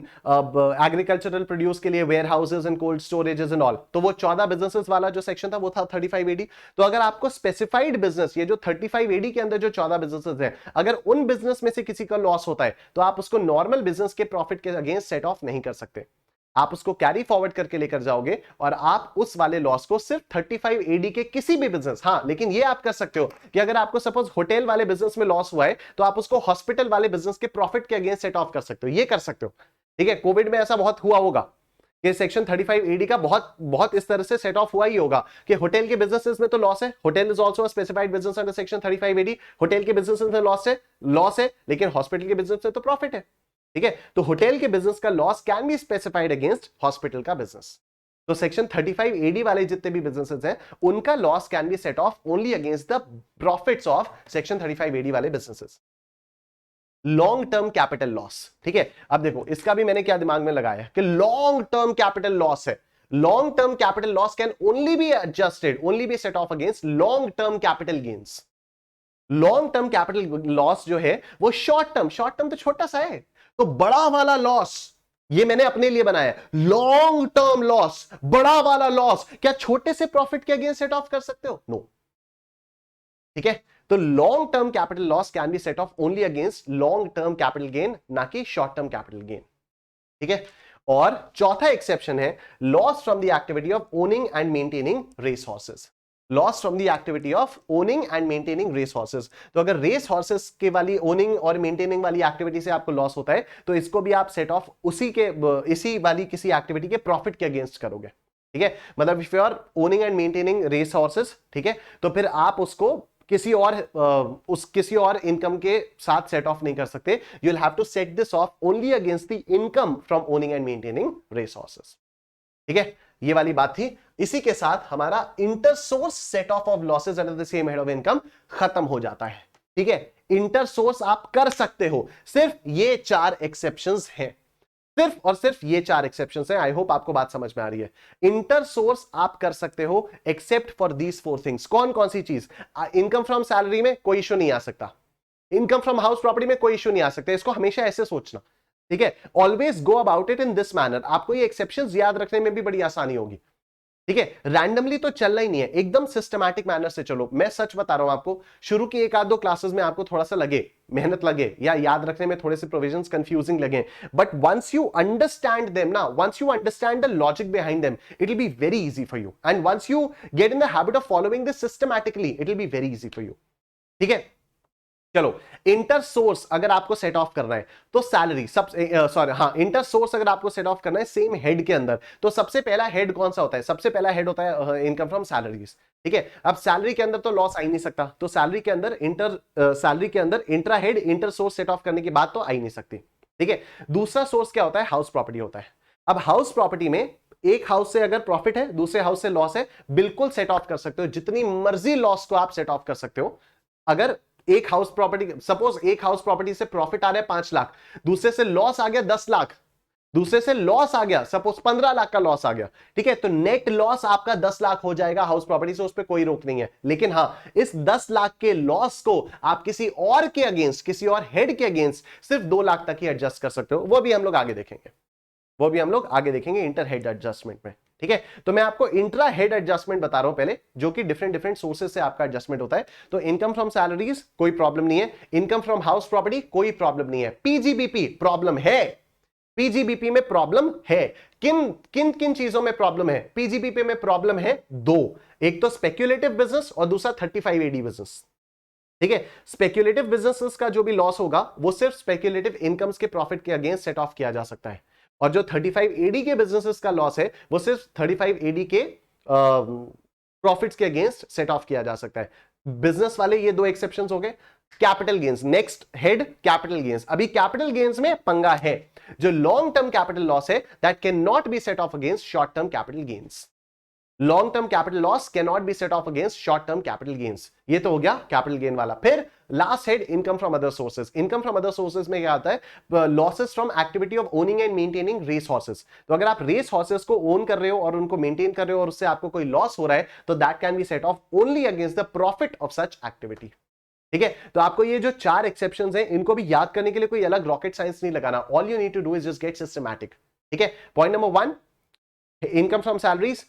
agricultural produce के लिए warehouses and cold storages and all, तो वो 14 बिजनेसेस वाला जो सेक्शन था वो था 35AD। तो अगर आपको स्पेसिफाइड बिजनेस, ये जो 35AD के अंदर जो 14 बिजनेसेस हैं, अगर उन बिजनेस में से किसी का लॉस होता है तो आप उसको नॉर्मल बिजनेस के प्रॉफिट के अगेंस्ट सेट ऑफ नहीं कर सकते, आप उसको कैरी फॉरवर्ड करके लेकर जाओगे और आप उस वाले लॉस को सिर्फ 35AD के किसी भी बिजनेस, हाँ लेकिन ये आप कर सकते हो कि अगर आपको सपोज होटल वाले बिजनेस में लॉस हुआ है तो आप उसको हॉस्पिटल वाले बिजनेस के प्रॉफिट के अगेंस्ट सेट ऑफ कर सकते हो, ये कर सकते हो। ठीक है, कोविड में ऐसा बहुत हुआ होगा कि सेक्शन 35AD का बहुत बहुत इस तरह से सेट ऑफ हुआ ही होगा कि होटल के बिजनेसेस में तो लॉस है, hotel is also a specified business under section 35AD, hotel के बिजनेसेस में लॉस है लेकिन हॉस्पिटल के बिजनेस में तो प्रॉफिट है। ठीक है, तो होटल के बिजनेस का loss can be specified against hospital का बिजनेस। तो सेक्शन 35AD वाले जितने भी बिजनेसेस हैं उनका loss can be set off only against the profits of section 35AD वाले businesses. Long term capital loss, ठीक है, अब देखो इसका भी मैंने क्या दिमाग में लगाया कि लॉन्ग टर्म कैपिटल लॉस है, long term capital loss can only be adjusted, only be set off against long term capital gains. Long term capital loss जो है वो शॉर्ट टर्म तो छोटा सा है, तो बड़ा वाला लॉस ये मैंने अपने लिए बनाया, लॉन्ग टर्म लॉस, बड़ा वाला लॉस क्या छोटे से प्रॉफिट के अगेंस्ट सेट ऑफ कर सकते हो? नो। ठीक है, तो long term capital loss can be set off only against long term capital gain, ना कि शॉर्ट टर्म कैपिटल गेन। ठीक है, और चौथा एक्सेप्शन है loss from the activity of owning and maintaining race horses. Loss from the activity of owning and maintaining race horses, तो अगर race horses के वाली ओनिंग और मेंटेनिंग वाली एक्टिविटी से आपको लॉस होता है तो इसको भी आप सेट ऑफ इसी वाली किसी एक्टिविटी के प्रॉफिट के अगेंस्ट करोगे। ठीक है, मतलब if you are owning and maintaining race horses, ठीक है, तो फिर आप उसको किसी और इनकम के साथ सेट ऑफ नहीं कर सकते, you will have to set this off only against the income from owning and maintaining race horses. ठीक है, ये वाली बात थी। इसी के साथ हमारा intersource set off losses under the same head of income खत्म हो जाता है। ठीक है, इंटरसोर्स आप कर सकते हो, सिर्फ ये 4 एक्सेप्शंस हैं, सिर्फ और सिर्फ ये 4 एक्सेप्शंस हैं। आई होप आपको बात समझ में आ रही है। इंटरसोर्स आप कर सकते हो एक्सेप्ट फॉर दीज 4 थिंग्स। कौन कौन सी चीज? इनकम फ्रॉम सैलरी में कोई इश्यू नहीं आ सकता, इनकम फ्रॉम हाउस प्रॉपर्टी में कोई इश्यू नहीं आ सकता, इसको हमेशा ऐसे सोचना। ठीक है, always go about it in this manner, आपको ये एक्सेप्शंस याद रखने में भी बड़ी आसानी होगी। ठीक है, रैंडमली तो चलना ही नहीं है, एकदम सिस्टमैटिक मैनर से चलो। मैं सच बता रहा हूं आपको, शुरू की 1-2 क्लासेस में आपको थोड़ा सा लगे, मेहनत लगे या याद रखने में थोड़े से प्रोविजंस कंफ्यूजिंग लगे, but once you understand them ना, once you understand the logic behind them, it will be very easy for you, and once you get in the habit of following this systematically, it will be very easy for you. ठीक है, चलो, inter source अगर आपको set of करना है तो salary inter source अगर आपको सेट ऑफ करना है सेम हेड के अंदर, तो सबसे पहला हेड कौन सा होता है? सबसे पहला हेड होता है इनकम फ्रॉम सैलरीज। ठीक है, अब सैलरी के अंदर तो लॉस आ ही नहीं सकता, तो सैलरी के अंदर intra head inter source set off करने की बात तो आ ही नहीं सकती। ठीक है, दूसरा सोर्स क्या होता है? हाउस प्रॉपर्टी होता है। अब हाउस प्रॉपर्टी में एक हाउस से अगर प्रॉफिट है, दूसरे हाउस से लॉस है, बिल्कुल सेट ऑफ कर सकते हो, जितनी मर्जी लॉस को आप सेट ऑफ कर सकते हो। अगर एक हाउस प्रॉपर्टी, सपोज एक हाउस प्रॉपर्टी से प्रॉफिट आ रहा है 5 लाख, दूसरे से लॉस आ गया 10 लाख, दूसरे से लॉस आ गया सपोज 15 लाख का लॉस आ गया, ठीक है, तो नेट लॉस आपका 10 लाख हो जाएगा हाउस प्रॉपर्टी से, उस पर कोई रोक नहीं है। लेकिन हां, इस 10 लाख के लॉस को आप किसी और के अगेंस्ट, किसी और हेड के अगेंस्ट सिर्फ 2 लाख तक ही एडजस्ट कर सकते हो। वो भी हम लोग आगे देखेंगे, इंटर हेड एडजस्टमेंट में। ठीक है, तो मैं आपको इंट्रा हेड एडजस्टमेंट बता रहा हूं पहले, जो कि डिफरेंट सोर्सेस से आपका एडजस्टमेंट होता है। तो इनकम फ्रॉम सैलरीज कोई प्रॉब्लम नहीं है, इनकम फ्रॉम हाउस प्रॉपर्टी कोई प्रॉब्लम नहीं है, पीजीबीपी प्रॉब्लम है। पीजीबीपी में प्रॉब्लम है, किन चीजों में प्रॉब्लम है? पीजीबीपी में प्रॉब्लम है 2, एक तो स्पेक्युलेटिव बिजनेस और दूसरा 35AD बिजनेस। ठीक है, स्पेक्युलेटिव बिजनेसेस का जो भी लॉस होगा वो सिर्फ स्पेक्युलेटिव इनकम्स के प्रॉफिट के अगेंस्ट सेट ऑफ किया जा सकता है, और जो 35AD के बिजनेसेस का लॉस है वो सिर्फ 35AD के प्रॉफिट्स के अगेंस्ट सेट ऑफ किया जा सकता है। बिजनेस वाले ये 2 एक्सेप्शंस हो गए। Capital gains, next head capital gains. अभी कैपिटल गेन्स में पंगा है, जो लॉन्ग टर्म कैपिटल लॉस है that can not be set off against short term capital gains. Long term capital loss can not be set off against short term capital gains. ये तो हो गया capital gain वाला। फिर last head income from other sources. Income from other sources में क्या आता है? Losses from activity of owning and maintaining race horses. तो अगर आप रेस हॉर्सेस को ओन कर रहे हो और उनको मेंटेन कर रहे हो और उससे आपको कोई लॉस हो रहा है, तो that can be set off only against the profit of such activity. ठीक है, तो आपको ये जो 4 एक्सेप्शंस हैं इनको भी याद करने के लिए कोई अलग रॉकेट साइंस नहीं लगाना, all you need to do is just get systematic. ठीक है, point number 1 income from salaries,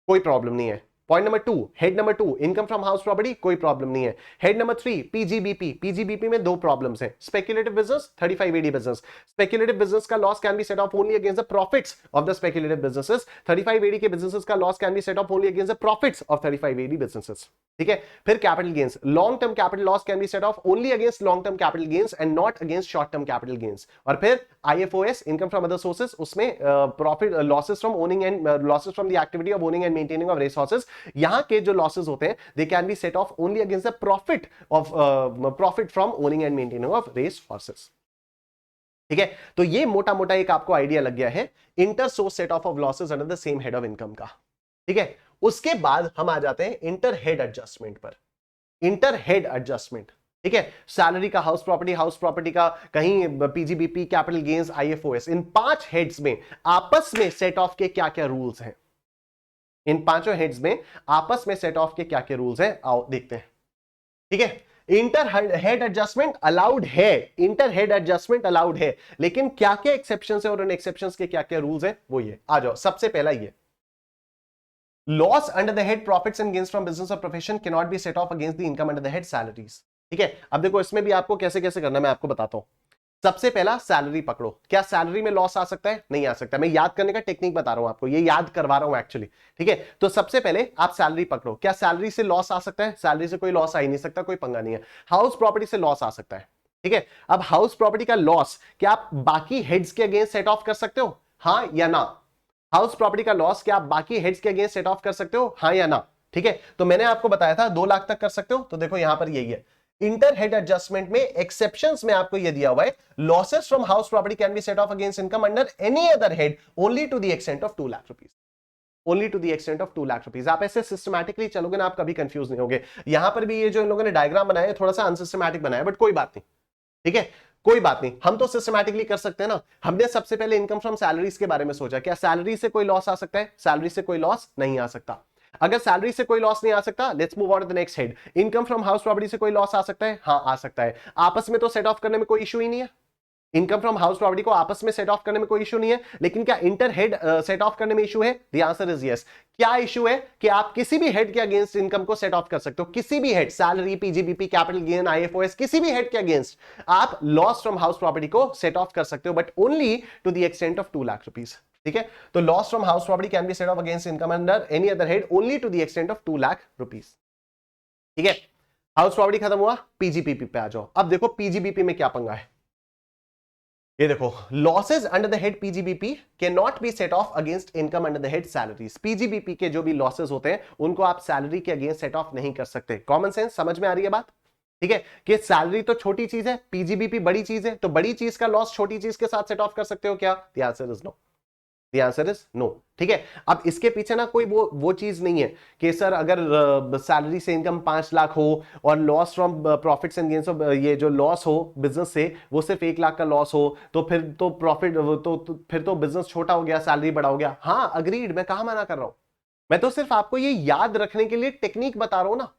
कोई प्रॉब्लम नहीं है। Point number 2 head number 2 income from house property, कोई प्रॉब्लम नहीं है। हेड नंबर 3 पीजीबीपी, पीजीबीपी में दो प्रॉब्लम्स हैं, speculative business, 35AD business. Speculative business का loss can be set off only against the profits of the speculative businesses. 35AD के businesses का loss can be set off only against the profits of 35AD businesses. ठीक है, फिर capital gains, long term capital loss can be set off only against long term capital gains and not against short term capital gains. और फिर IFOS income from other sources, उसमें profit losses from owning and losses from the activity of owning and maintaining of race horses, यहां के जो losses होते हैं they can be set off only against the profit from owning and maintaining of race horses. ठीक है, तो ये मोटा मोटा एक आपको आइडिया लग गया है inter source set off losses under the same head of income का। ठीक है, उसके बाद हम आ जाते हैं इंटर हेड एडजस्टमेंट पर। इंटर हेड एडजस्टमेंट, ठीक है, सैलरी का, हाउस प्रॉपर्टी का, कहीं पीजीबीपी, कैपिटल गेन्स, IFOS, इन 5 हेड्स में आपस में सेट ऑफ के क्या क्या रूल्स हैं। इन पांचों हेड्स में आपस में सेट ऑफ के क्या क्या रूल्स हैं, आओ देखते हैं। ठीक है, इंटर हेड एडजस्टमेंट अलाउड है, इंटर हेड एडजस्टमेंट अलाउड है, लेकिन क्या क्या एक्सेप्शन है और उन एक्सेप्शन के क्या क्या रूल्स हैं वो ये आ जाओ। सबसे पहला ये, loss under the head profits and gains from business और profession can not be set off against the income under the head salaries. ठीक है, अब देखो इसमें भी आपको कैसे कैसे करना मैं आपको बताता हूं। सबसे पहला सैलरी पकड़ो, क्या सैलरी में लॉस आ सकता है? नहीं आ सकता। मैं याद करने का टेक्निक बता रहा हूं आपको, ये याद करवा रहा हूं एक्चुअली। ठीक है, तो सबसे पहले आप सैलरी पकड़ो, क्या सैलरी से लॉस आ सकता है? सैलरी से कोई लॉस आ ही नहीं सकता, कोई पंगा नहीं है। हाउस प्रॉपर्टी से लॉस आ सकता है। ठीक है, अब हाउस प्रॉपर्टी का लॉस क्या आप बाकी हेड्स के अगेंस्ट सेट ऑफ कर सकते हो, हां या ना? हाउस प्रॉपर्टी का लॉस क्या आप बाकी हेड्स के अगेंस्ट सेट ऑफ कर सकते हो, हां या ना? ठीक है, तो मैंने आपको बताया था 2 लाख तक कर सकते हो, तो देखो यहां पर यही है। इंटर हेड एडजस्टमेंट में एक्सेप्शंस में आपको यह दिया हुआ है, losses from house property can be set off against income under any other head only to the extent of 2 lakh rupees, only to the extent of 2 lakh rupees. आप ऐसे सिस्टमैटिकली चलोगे ना, आप कभी कंफ्यूज नहीं होगे। यहां पर भी ये जो इन लोगों ने डायग्राम बनाया है थोड़ा सा अनसिस्टमैटिक बनाया है, बट कोई बात नहीं। ठीक है, कोई बात नहीं, हम तो सिस्टमैटिकली कर सकते हैं ना। हमने सबसे पहले इनकम फ्रॉम सैलरीज के बारे में सोचा, क्या सैलरी से कोई लॉस आ सकता है? सैलरी से कोई लॉस नहीं आ सकता। अगर सैलरी से कोई लॉस नहीं आ सकता, let's move on to the next head. Income from house property से कोई लॉस आ सकता है? हाँ आ सकता है। आपस में तो सेट ऑफ करने में कोई इशू ही नहीं है, इनकम फ्रॉम हाउस प्रॉपर्टी को आपस में सेट ऑफ करने में कोई इशू नहीं है, लेकिन क्या इंटर हेड सेट ऑफ करने में इशू है? The answer is yes. क्या इशू है? कि आप किसी भी हेड के अगेंस्ट इनकम को सेट ऑफ कर सकते हो, किसी भी head, salary, PGBP, capital gain, IFOS, किसी भी हेड के अगेंस्ट आप लॉस फ्रॉम हाउस प्रॉपर्टी को सेट ऑफ कर सकते हो, but only to the extent of 2 lakh rupees. ठीक है, तो loss from house property can be set off against income under any other head only to the extent of 2 lakh rupees. ठीक है, house property खत्म हुआ, पीजीबीपी पे आ जाओ। अब देखो पीजीबीपी में क्या पंगा है, ये देखो, losses under the head PGBP can not be set off against income under the head salaries. PGBP के जो भी लॉसेस होते हैं उनको आप सैलरी के अगेंस्ट सेट ऑफ नहीं कर सकते। कॉमन सेंस समझ में आ रही है बात? ठीक है, कि सैलरी तो छोटी चीज है, पीजीबीपी बड़ी चीज है, तो बड़ी चीज का लॉस छोटी चीज के साथ सेट ऑफ कर सकते हो क्या? The answer is no, the answer is no. ठीक है, अब इसके पीछे ना कोई वो चीज नहीं है कि सर अगर सैलरी से इनकम 5 लाख हो और loss from profits and gains, ये जो लॉस हो बिजनेस से वो सिर्फ 1 लाख का लॉस हो, तो फिर तो प्रॉफिट तो फिर तो बिजनेस छोटा हो गया, सैलरी बड़ा हो गया। हाँ अग्रीड, मैं कहां मना कर रहा हूं, मैं तो सिर्फ आपको ये याद रखने के लिए टेक्निक बता रहा हूं ना,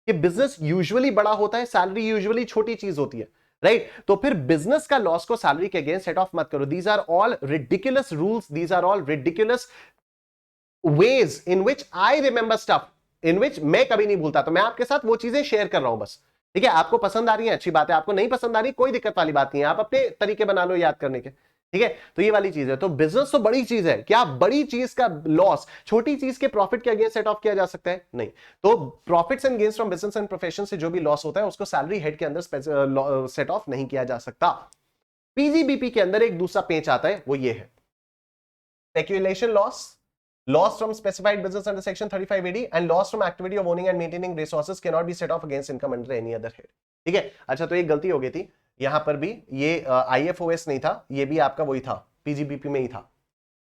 कि बिजनेस यूजुअली बड़ा होता है, सैलरी यूजुअली छोटी चीज होती है, राइट? तो फिर बिजनेस का लॉस को सैलरी के अगेंस्ट सेट ऑफ मत करो। These are all ridiculous rules, these are all ridiculous ways in which I remember stuff, in which मैं कभी नहीं भूलता। तो मैं आपके साथ वो चीजें शेयर कर रहा हूं बस। ठीक है, आपको पसंद आ रही है अच्छी बात है, आपको नहीं पसंद आ रही कोई दिक्कत वाली बात नहीं है, आप अपने तरीके बना लो याद करने के। ठीक है, तो ये वाली चीज है। तो बिजनेस तो बड़ी चीज है, क्या बड़ी चीज का लॉस छोटी चीज के प्रॉफिट के अगेंस्ट सेट ऑफ किया जा सकता है? नहीं। तो profits and gains from business and profession से जो भी लॉस होता है उसको सैलरी हेड के अंदर सेट ऑफ नहीं किया जा सकता। पीजीबीपी के अंदर एक दूसरा पेच आता है, वो ये है speculation loss, loss from specified business under section 35AD and loss from activity of owning and maintaining resources cannot be set off against income under any other head। ठीक है, अच्छा तो एक गलती हो गई थी यहां पर भी, ये IFOS नहीं था, ये भी आपका वही था, पीजीबीपी में ही था।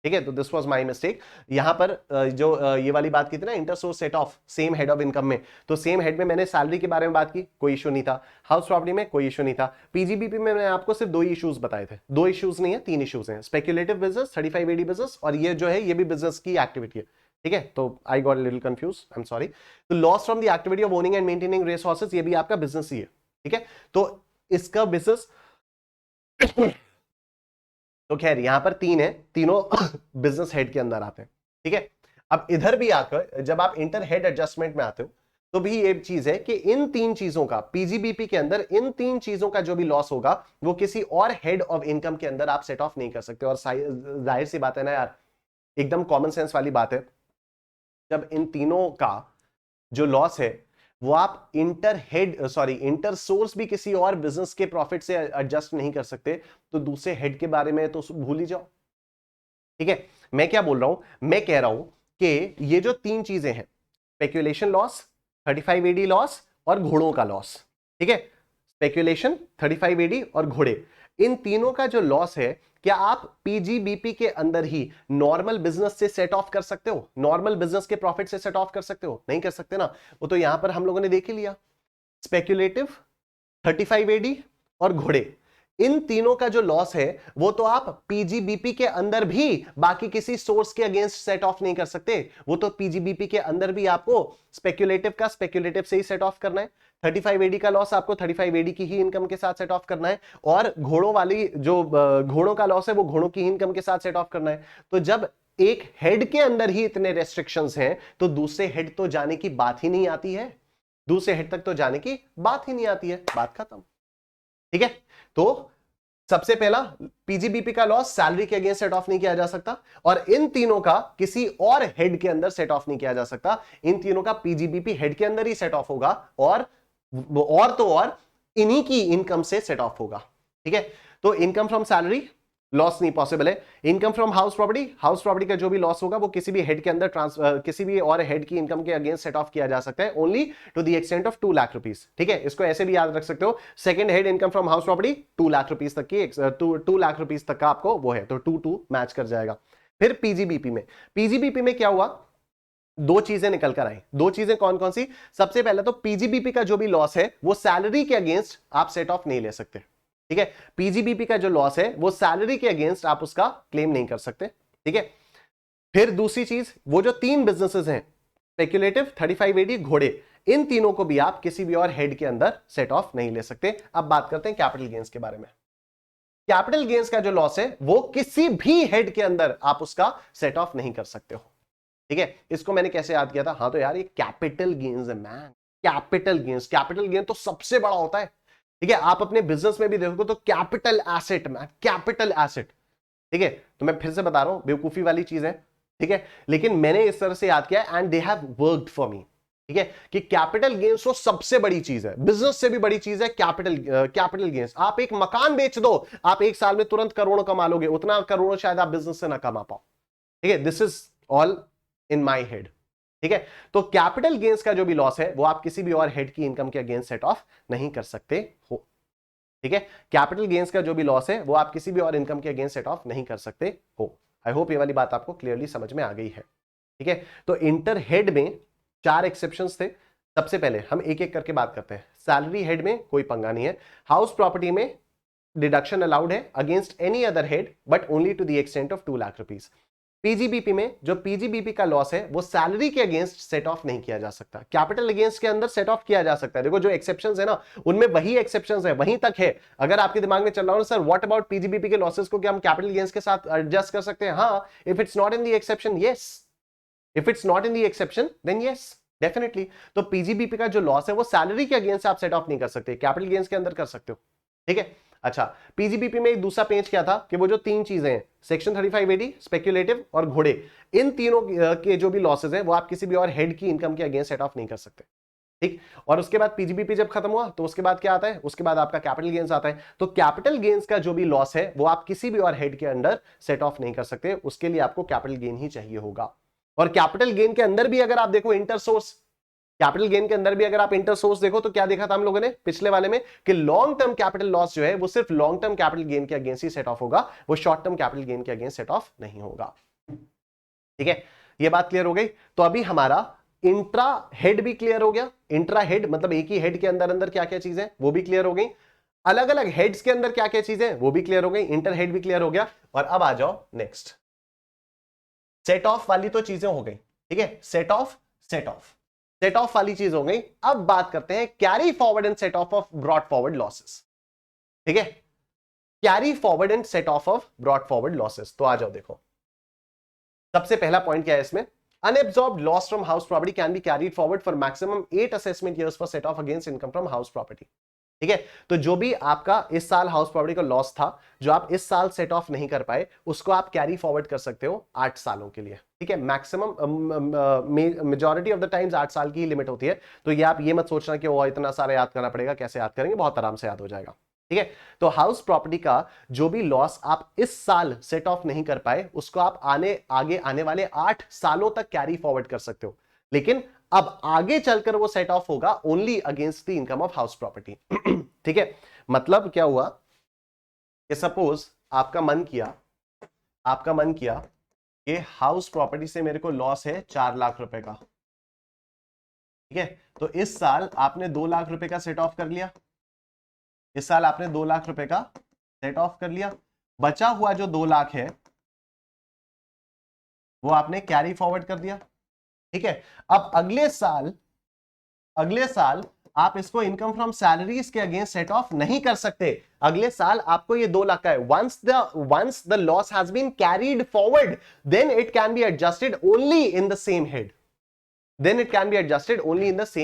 ठीक है, तो दिस वाज माय मिस्टेक। यहां पर जो ये वाली बात की थी ना, inter source set of same head of income में, तो सेम हेड में मैंने सैलरी के बारे में बात की, कोई इशू नहीं था। हाउस प्रॉपर्टी में कोई इशू नहीं था। पीजीबीपी में मैंने आपको सिर्फ 2 इश्यूज बताए थे, 2 इश्यूज नहीं है, 3 इश्यूज हैं। स्पेक्युलेटिव बिजनेस, 35AD बिजनेस, और ये जो है ये भी बिजनेस की एक्टिविटी है। ठीक है, तो I got little confuse, I am sorry. तो loss from the activity of owning and maintaining race horses, ये भी आपका बिजनेस ही है। ठीक है, तो इसका बिजनेस तो खैर यहां पर तीन है, तीनों बिजनेस हेड के अंदर आते हैं। ठीक है, अब इधर भी आकर जब आप इंटर हेड एडजस्टमेंट में आते हो तो भी ये चीज है कि इन तीन चीजों का पीजीबीपी के अंदर इन तीन चीजों का जो भी लॉस होगा वो किसी और हेड ऑफ इनकम के अंदर आप सेट ऑफ नहीं कर सकते। और जाहिर सी बात है ना यार, एकदम कॉमन सेंस वाली बात है, जब इन तीनों का जो लॉस है वो आप इंटर सोर्स भी किसी और बिजनेस के प्रॉफिट से एडजस्ट नहीं कर सकते, तो दूसरे हेड के बारे में तो भूल ही जाओ। ठीक है, मैं क्या बोल रहा हूं, मैं कह रहा हूं कि ये जो तीन चीजें हैं, स्पेक्यूलेशन लॉस, 35AD लॉस और घोड़ों का लॉस। ठीक है, स्पेक्यूलेशन, 35AD और घोड़े, इन तीनों का जो लॉस है, क्या आप पीजीबीपी के अंदर ही नॉर्मल बिजनेस से सेट ऑफ कर सकते हो? नॉर्मल बिजनेस के प्रॉफिट से सेट ऑफ कर सकते हो? नहीं कर सकते ना। वो तो यहां पर हम लोगों ने देख ही लिया, स्पेक्यूलेटिव, 35AD और घोड़े, इन तीनों का जो लॉस है वो तो आप पीजीबीपी के अंदर भी बाकी किसी सोर्स के अगेंस्ट सेट ऑफ नहीं कर सकते। वो तो पीजीबीपी के अंदर भी आपको स्पेक्यूलेटिव का स्पेक्यूलेटिव से ही सेट ऑफ करना है, 35AD का लॉस आपको 35AD की ही इनकम के साथ सेट ऑफ करना है, और घोड़ों वाली जो घोड़ों का लॉस है वो घोड़ों की इनकम के साथ सेट ऑफ करना है। तो जब एक हेड के अंदर ही इतने रेस्ट्रिक्शंस हैं तो दूसरे हेड तो जाने की बात ही नहीं आती है, दूसरे हेड तक तो जाने की बात ही नहीं आती है, बात खत्म। ठीक है, तो सबसे पहला, पीजीबीपी का लॉस सैलरी के अगेंस्ट सेट ऑफ नहीं किया जा सकता, और इन तीनों का किसी और हेड के अंदर सेट ऑफ नहीं किया जा सकता। इन तीनों का पीजीबीपी हेड के अंदर ही सेट ऑफ होगा, और तो और इन्हीं की इनकम से सेट ऑफ होगा। ठीक है, तो इनकम फ्रॉम सैलरी लॉस नहीं पॉसिबल है। इनकम फ्रॉम हाउस प्रॉपर्टी का जो भी लॉस होगा वो किसी भी हेड के अंदर किसी भी और हेड की इनकम के अगेंस्ट सेट ऑफ किया जा सकता है, only to the extent of 2 lakh rupees. ठीक है, इसको ऐसे भी याद रख सकते हो, second head income from house property 2 lakh rupees तक की 2 लाख रुपीस तक का आपको वो है, तो 2 मैच कर जाएगा। फिर पीजीबीपी में क्या हुआ, दो चीजें निकल कर आई। दो चीजें कौन कौन सी? सबसे पहले तो पीजीबीपी का जो भी लॉस है वो सैलरी के अगेंस्ट आप सेट ऑफ नहीं ले सकते। ठीक है, पीजीबीपी का जो लॉस है वो सैलरी के अगेंस्ट आप उसका क्लेम नहीं कर सकते। ठीक है, फिर दूसरी चीज, वो जो तीन बिजनेसेस हैं, स्पेक्यूलेटिव, 35AD, घोड़े, इन तीनों को भी आप किसी भी और हेड के अंदर सेट ऑफ नहीं ले सकते। अब बात करते हैं कैपिटल गेन्स के बारे में। कैपिटल गेन्स का जो लॉस है वो किसी भी हेड के अंदर आप उसका सेट ऑफ नहीं कर सकते हो। ठीक है, इसको मैंने कैसे याद किया था? हाँ, तो यार ये कैपिटल गेन्स है मैन, कैपिटल गेन तो सबसे बड़ा होता है। ठीक है, आप अपने बिजनेस में भी देखोगे तो capital asset man, capital asset. ठीक है, तो मैं फिर से बता रहा हूं, बेवकूफी वाली चीज है। ठीक है, लेकिन मैंने इस तरह से याद किया and they have worked for me. ठीक है, कि कैपिटल गेन्स तो सबसे बड़ी चीज है, बिजनेस से भी बड़ी चीज है कैपिटल गेन्स। आप एक मकान बेच दो, आप एक साल में तुरंत करोड़ों कमा लोगे, उतना करोड़ों शायद आप बिजनेस से ना कमा पाओ। ठीक है, this is all in my head. ठीक है, तो कैपिटल गेन्स का जो भी लॉस है वो आप किसी भी और हेड की इनकम के अगेंस्ट सेट ऑफ नहीं कर सकते हो। ठीक है, कैपिटल गेन्स का जो भी लॉस है वो आप किसी भी और इनकम के अगेंस्ट सेट ऑफ नहीं कर सकते हो। आई होप ये वाली बात आपको क्लियरली समझ में आ गई है। ठीक है, तो इंटर हेड में 4 एक्सेप्शंस थे। सबसे पहले हम एक एक करके बात करते हैं। सैलरी हेड में कोई पंगा नहीं है, हाउस प्रॉपर्टी में डिडक्शन अलाउड है against any other head but only to the extent of 2 lakh rupees. PGBP में जो पीजीबीपी का लॉस है वो सैलरी के अगेंस्ट सेट ऑफ नहीं किया जा सकता, कैपिटल अगेंस्ट के अंदर सेट ऑफ किया जा सकता है। देखो जो एक्सेप्शंस है ना, उनमें वही एक्सेप्शंस है, वहीं तक है। अगर आपके दिमाग में चल रहा हो सर व्हाट अबाउट पीजीबीपी के लॉसेस को क्या हम कैपिटल गेन्स के साथ एडजस्ट कर सकते हैं? हाँ, if it's not in the exception, yes. If it's not in the exception then yes, definitely. तो पीजीबीपी का जो लॉस है वो सैलरी के अगेंस्ट आप सेट ऑफ नहीं कर सकते, कैपिटल गेन्स के अंदर कर सकते हो। ठीक है, अच्छा, पीजीबीपी में एक दूसरा पेज क्या था कि वो जो तीन चीजें हैं, सेक्शन 35AD, स्पेक्यूलेटिव और घोड़े, इन तीनों के जो भी लॉसेस हैं वो आप किसी भी और हेड की इनकम के अगेंस्ट सेट ऑफ नहीं कर सकते। ठीक, और उसके बाद पीजीबीपी जब खत्म हुआ तो उसके बाद क्या आता है? उसके बाद आपका कैपिटल गेन्स आता है। तो कैपिटल गेन्स का जो भी लॉस है वो आप किसी भी और हेड के अंडर सेट ऑफ नहीं कर सकते, उसके लिए आपको कैपिटल गेन ही चाहिए होगा। और कैपिटल गेन के अंदर भी अगर आप देखो इंटर सोर्स, कैपिटल गेन के अंदर भी अगर आप इंटर सोर्स देखो तो क्या देखा था हम लोगों ने पिछले वाले में कि लॉन्ग टर्म कैपिटल लॉस जो है वो सिर्फ लॉन्ग टर्म कैपिटल गेन के अगेंस्ट ही सेट ऑफ होगा, वो शॉर्ट टर्म कैपिटल गेन के अगेंस्ट सेट ऑफ नहीं होगा। ठीक है, ये बात क्लियर हो गई। तो अभी हमारा इंट्रा हेड भी क्लियर हो गया। इंट्रा हेड मतलब एक ही हेड के अंदर अंदर क्या क्या चीजें वो भी क्लियर हो गई, अलग अलग हेड्स के अंदर क्या क्या चीजें वो भी क्लियर हो गई, इंटर हेड भी क्लियर हो गया। और अब आ जाओ नेक्स्ट, सेट ऑफ वाली तो चीजें हो गई। ठीक है, सेट ऑफ सेट ऑफ वाली चीज हो गई। अब बात करते हैं carry forward and set of brought forward losses. ठीक है, carry forward and set of brought forward losses. तो आ जाओ, देखो सबसे पहला पॉइंट क्या है इसमें, unabsorbed loss from house property can be carried forward for maximum 8 assessment years for set off against income from house property। ठीक है, तो जो भी आपका इस साल हाउस प्रॉपर्टी का लॉस था, जो आप इस साल सेट ऑफ नहीं कर पाए, उसको आप कैरी फॉरवर्ड कर सकते हो 8 सालों के लिए। ठीक है, maximum majority of the times 8 साल की लिमिट होती है। तो ये आप ये मत सोचना कि वो इतना सारा याद करना पड़ेगा, कैसे याद करेंगे, बहुत आराम से याद हो जाएगा। ठीक है, तो हाउस प्रॉपर्टी का जो भी लॉस आप इस साल सेट ऑफ नहीं कर पाए, उसको आप आगे आने वाले 8 सालों तक कैरी फॉरवर्ड कर सकते हो। लेकिन अब आगे चलकर वो सेट ऑफ होगा only against the income of house property. ठीक है, मतलब क्या हुआ कि सपोज आपका मन किया कि हाउस प्रॉपर्टी से मेरे को लॉस है 4 लाख रुपए का। ठीक है, तो इस साल आपने 2 लाख रुपए का सेट ऑफ कर लिया, इस साल आपने 2 लाख रुपए का सेट ऑफ कर लिया। बचा हुआ जो 2 लाख है वो आपने कैरी फॉरवर्ड कर दिया। ठीक है, अब अगले साल आप इसको इनकम फ्रॉम सैलरीज के अगेंस्ट सेट ऑफ नहीं कर सकते। अगले साल आपको ये 2 लाख का है। Once the loss has been carried forward, then it can be adjusted only in the same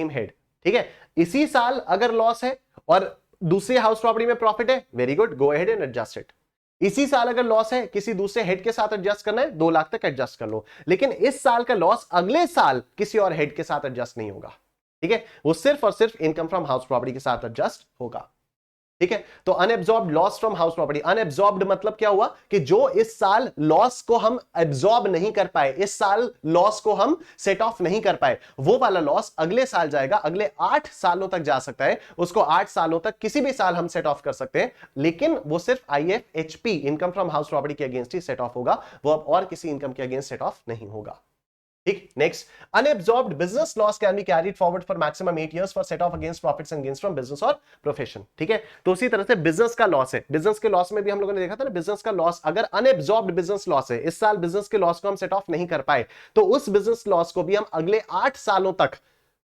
head. ठीक है, इसी साल अगर लॉस है और दूसरे हाउस प्रॉपर्टी में प्रॉफिट है, very good, go ahead and adjust it. इसी साल अगर लॉस है, किसी दूसरे हेड के साथ एडजस्ट करना है, 2 लाख तक एडजस्ट कर लो। लेकिन इस साल का लॉस अगले साल किसी और हेड के साथ एडजस्ट नहीं होगा। ठीक है, वो सिर्फ और सिर्फ इनकम फ्रॉम हाउस प्रॉपर्टी के साथ एडजस्ट होगा। ठीक है, तो unabsorbed loss from house property, unabsorbed मतलब क्या हुआ कि जो इस साल लॉस को हम एब्जॉर्ब नहीं कर पाए, इस साल लॉस को हम सेट ऑफ नहीं कर पाए, वो वाला लॉस अगले साल जाएगा, अगले 8 सालों तक जा सकता है। उसको 8 सालों तक किसी भी साल हम सेट ऑफ कर सकते हैं, लेकिन वो सिर्फ IFHP, income from house property के अगेंस्ट ही सेट ऑफ होगा, वो अब और किसी इनकम के अगेंस्ट सेट ऑफ नहीं होगा। ठीक, next, unabsorbed business loss can be carried forward for maximum 8 years for set off against profits and gains from business और प्रोफेशन। ठीक है, तो उसी तरह से बिजनेस का लॉस है, बिजनेस के लॉस में भी हम लोगों ने देखा था ना, बिजनेस का लॉस अगर अनएब्जॉर्ब्ड बिजनेस लॉस है, इस साल बिजनेस के लॉस को हम सेट ऑफ नहीं कर पाए, तो उस बिजनेस लॉस को भी हम अगले 8 सालों तक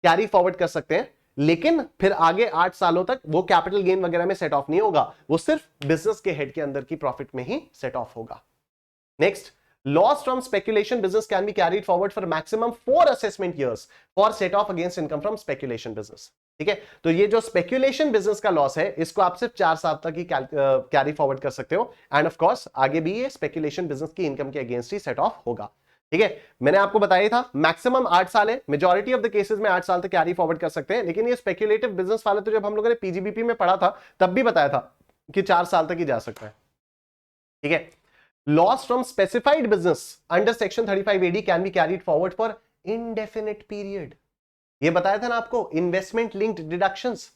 कैरी फॉरवर्ड कर सकते हैं। लेकिन फिर आगे 8 सालों तक वो कैपिटल गेन वगैरह में सेट ऑफ नहीं होगा, वो सिर्फ बिजनेस के हेड के अंदर की प्रॉफिट में ही सेट ऑफ होगा। Next, loss from speculation business can be carried forward for maximum 4 assessment years for set off against income from speculation business। ठीक है, तो ये जो स्पेक्यूलेशन बिजनेस का लॉस है, इसको आप सिर्फ 4 साल तक ही कैरी फॉरवर्ड कर सकते हो। एंड ऑफ कोर्स आगे भी ये स्पेक्यूलेशन बिजनेस की इनकम के अगेंस्ट ही सेट ऑफ होगा। ठीक है, मैंने आपको बताया था मैक्सिमम 8 साल है, मेजॉरिटी ऑफ द केसेस में 8 साल तक कैरी फॉरवर्ड कर सकते हैं। लेकिन ये स्पेक्यूलेटिव बिजनेस वाले तो जब हम लोगों ने PGBP में पढ़ा था, तब भी बताया था कि 4 साल तक ही जा सकता है। ठीक है, loss from specified business under section 35AD can be carried forward for indefinite period। ये बताया था ना आपको, investment linked deductions,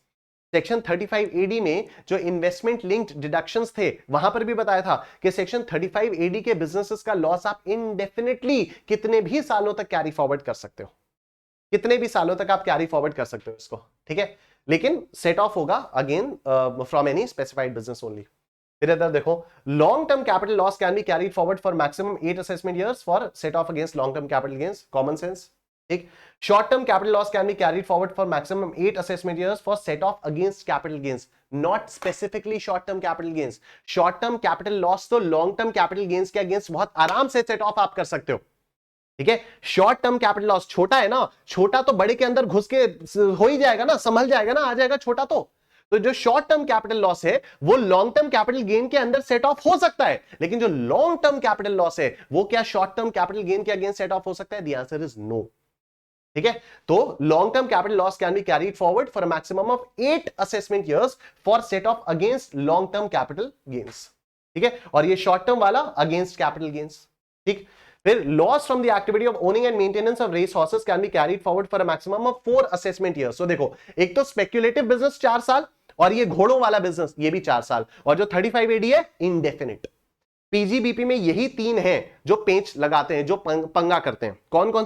section 35AD में जो इन्वेस्टमेंट लिंक्ड डिडक्शंस थे, वहां पर भी बताया था कि सेक्शन 35AD के बिजनेसेस का लॉस आप इनडेफिनेटली कितने भी सालों तक कैरी फॉरवर्ड कर सकते हो, कितने भी सालों तक आप कैरी फॉरवर्ड कर सकते हो इसको। ठीक है, लेकिन सेट ऑफ होगा again from any specified business only. फिर इधर देखो, long term capital loss can be carried forward for maximum 8 assessment years for set off against long term capital gains, common sense. ठीक, short term capital loss can be carried forward for maximum 8 assessment years for set off against capital gains, not specifically short term capital gains. Short term capital loss तो long term capital gains के against बहुत आराम से set of आप कर सकते हो। ठीक है, शॉर्ट टर्म कैपिटल लॉस छोटा है ना, छोटा तो बड़े के अंदर घुस के हो ही जाएगा ना, संभल जाएगा ना, आ जाएगा छोटा। तो जो शॉर्ट टर्म कैपिटल लॉस है वो लॉन्ग टर्म कैपिटल गेन के अंदर सेट ऑफ हो सकता है, लेकिन जो लॉन्ग टर्म कैपिटल लॉस है वो क्या शॉर्ट टर्म कैपिटल गेन के अगेंस्ट सेट ऑफ हो सकता है? The answer is no. ठीक है, तो long term capital loss can be carried forward for maximum of 8 assessment years for set off against long term capital gains. ठीक है, और ये शॉर्ट टर्म वाला अगेंस्ट कैपिटल गेन्स। ठीक, फिर loss from the activity of owning and maintenance of race horses can be carried forward for a maximum of 4 assessment years. तो देखो, एक तो स्पेक्युलेटिव बिजनेस 4 साल, और ये घोड़ों वाला बिजनेस ये भी 4 साल, और जो 35AD है इंडेफिनिट। PGBP में यही 3 हैं जो पेंच लगाते हैं, जो पंगा करते हैं। कौन कौन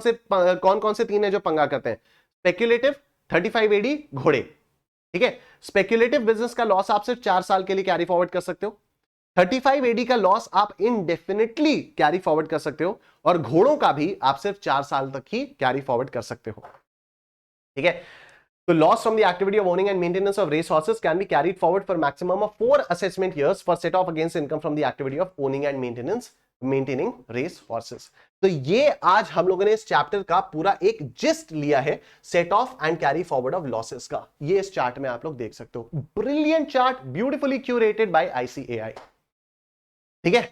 से 3 हैं जो पंगा करते हैं? स्पेक्युलेटिव, 35AD, घोड़े। ठीक है, स्पेक्युलेटिव बिजनेस का लॉस आप सिर्फ 4 साल के लिए कैरी फॉरवर्ड कर सकते हो, 35AD का लॉस आप इनडेफिनेटली कैरी फॉरवर्ड कर सकते हो, और घोड़ों का भी आप सिर्फ 4 साल तक ही कैरी फॉरवर्ड कर सकते हो। ठीक है, तो loss from the activity of owning and maintenance of race horses can be carried forward for maximum of 4 assessment years for set off against income from the activity of owning and maintaining race horses. तो ये आज हम लोगों ने इस chapter का पूरा एक जिस्ट लिया है set off and carry forward of losses का. ये इस चार्ट में आप लोग देख सकते हो. Brilliant chart, beautifully curated bye ICAI. ठीक है,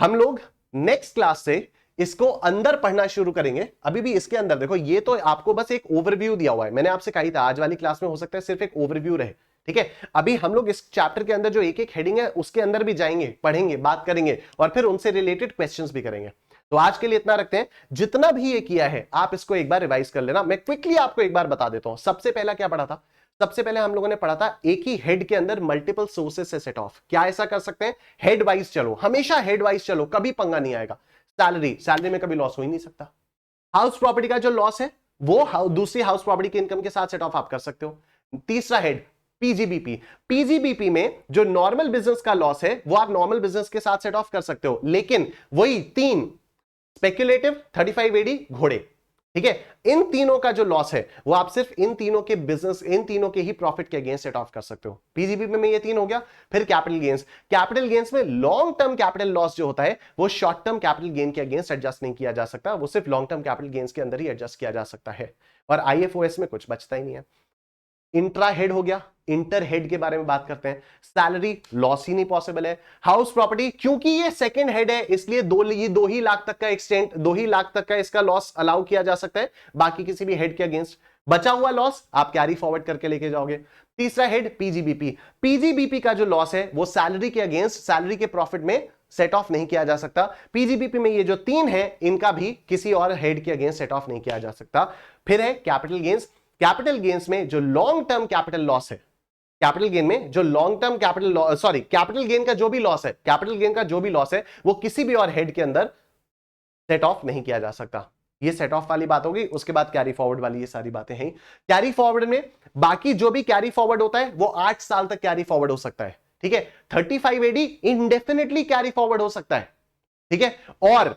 हम लोग नेक्स्ट क्लास से इसको अंदर पढ़ना शुरू करेंगे. अभी भी इसके अंदर देखो, ये तो आपको बस एक ओवरव्यू दिया हुआ है. मैंने आपसे कही था आज वाली क्लास में हो सकता है सिर्फ एक ओवरव्यू रहे. ठीक है, अभी हम लोग इस चैप्टर के अंदर जो एक एक हेडिंग है उसके अंदर भी जाएंगे, पढ़ेंगे, बात करेंगे और फिर उनसे रिलेटेड क्वेश्चंस भी करेंगे. तो आज के लिए इतना रखते हैं. जितना भी ये किया है आप इसको एक बार रिवाइज कर लेना. मैं क्विकली आपको एक बार बता देता हूं. सबसे पहला क्या पढ़ा था? सबसे पहले हम लोगों ने पढ़ा था एक ही हेड के अंदर मल्टीपल सोर्सेस से सेट ऑफ. क्या ऐसा कर सकते हैं? हेड वाइज चलो, हमेशा हेड वाइज चलो, कभी पंगा नहीं आएगा. सैलरी में कभी लॉस हो ही नहीं सकता. हाउस प्रॉपर्टी का जो लॉस है वो दूसरी हाउस प्रॉपर्टी के इनकम के साथ सेट ऑफ आप कर सकते हो. तीसरा हेड पीजीबीपी. पीजीबीपी में जो नॉर्मल बिजनेस का लॉस है वो आप नॉर्मल बिजनेस के साथ सेट ऑफ कर सकते हो, लेकिन वही 3 स्पेक्युलेटिव, 35AD, घोड़े. ठीक है, इन तीनों का जो लॉस है वो आप सिर्फ इन तीनों के बिजनेस, इन तीनों के ही प्रॉफिट के अगेंस्ट सेट ऑफ कर सकते हो. पीजीबीपी में ये 3 हो गया. फिर कैपिटल गेन्स. कैपिटल गेन्स में लॉन्ग टर्म कैपिटल लॉस जो होता है वो शॉर्ट टर्म कैपिटल गेन के अगेंस्ट एडजस्ट नहीं किया जा सकता, वो सिर्फ लॉन्ग टर्म कैपिटल गेन्स के अंदर ही एडजस्ट किया जा सकता है. और IFOS में कुछ बचता ही नहीं है. इंट्रा हेड हो गया. इंटर हेड के बारे में बात करते हैं. सैलरी लॉस ही नहीं पॉसिबल है. हाउस प्रॉपर्टी क्योंकि ये सेकंड हेड है इसलिए 2 ही लाख तक का एक्सटेंट, 2 ही लाख तक का इसका लॉस अलाउ किया जा सकता है, बाकी किसी भी हेड के अगेंस्ट. बचा हुआ लॉस आप कैरी फॉरवर्ड करके लेके जाओगे. तीसरा हेड पीजीबीपी. पीजीबीपी का जो लॉस है वो सैलरी के अगेंस्ट, सैलरी के प्रॉफिट में सेट ऑफ नहीं किया जा सकता. पीजीबीपी में ये जो 3 है इनका भी किसी और हेड के अगेंस्ट सेट ऑफ नहीं किया जा सकता. फिर है कैपिटल गेन्स. कैपिटल गेन्स में जो लॉन्ग टर्म कैपिटल लॉस है, कैपिटल गेन में जो लॉन्ग टर्म कैपिटल गेन का जो भी लॉस है, कैपिटल गेन का जो भी लॉस है वो किसी भी और हेड के अंदर सेट ऑफ नहीं किया जा सकता. ये सेट ऑफ वाली बात होगी. उसके बाद कैरी फॉरवर्ड वाली ये सारी बातें हैं. कैरी फॉरवर्ड में बाकी जो भी कैरी फॉरवर्ड होता है वो 8 साल तक कैरी फॉरवर्ड हो सकता है. ठीक है, 35AD इंडेफिनेटली कैरी फॉरवर्ड हो सकता है. ठीक है, और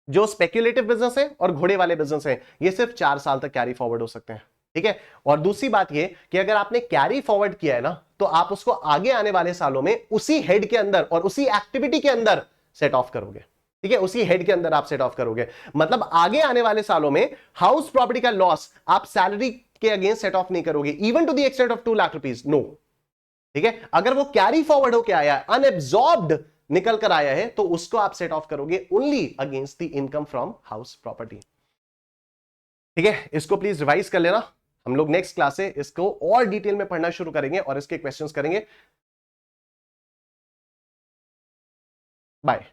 जो स्पेक्युलेटिव बिजनेस है और घोड़े वाले बिजनेस है ये सिर्फ 4 साल तक कैरी फॉरवर्ड हो सकते हैं. ठीक है, और दूसरी बात ये कि अगर आपने कैरी फॉरवर्ड किया है ना तो आप उसको आगे आने वाले सालों में उसी हेड के अंदर और उसी एक्टिविटी के अंदर सेट ऑफ करोगे. ठीक है, उसी हेड के अंदर आप सेट ऑफ करोगे. मतलब आगे आने वाले सालों में हाउस प्रॉपर्टी का लॉस आप सैलरी के अगेंस्ट सेट ऑफ नहीं करोगे, even to the extent of 2 lakh rupees. No. ठीक है, अगर वो कैरी फॉरवर्ड होकर आया है, अनएब्सॉर्ब्ड निकल कर आया है, तो उसको आप सेट ऑफ करोगे only against the income from house property. ठीक है, इसको प्लीज रिवाइज कर लेना. हम लोग नेक्स्ट क्लास से इसको और डिटेल में पढ़ना शुरू करेंगे और इसके क्वेश्चंस करेंगे. बाय.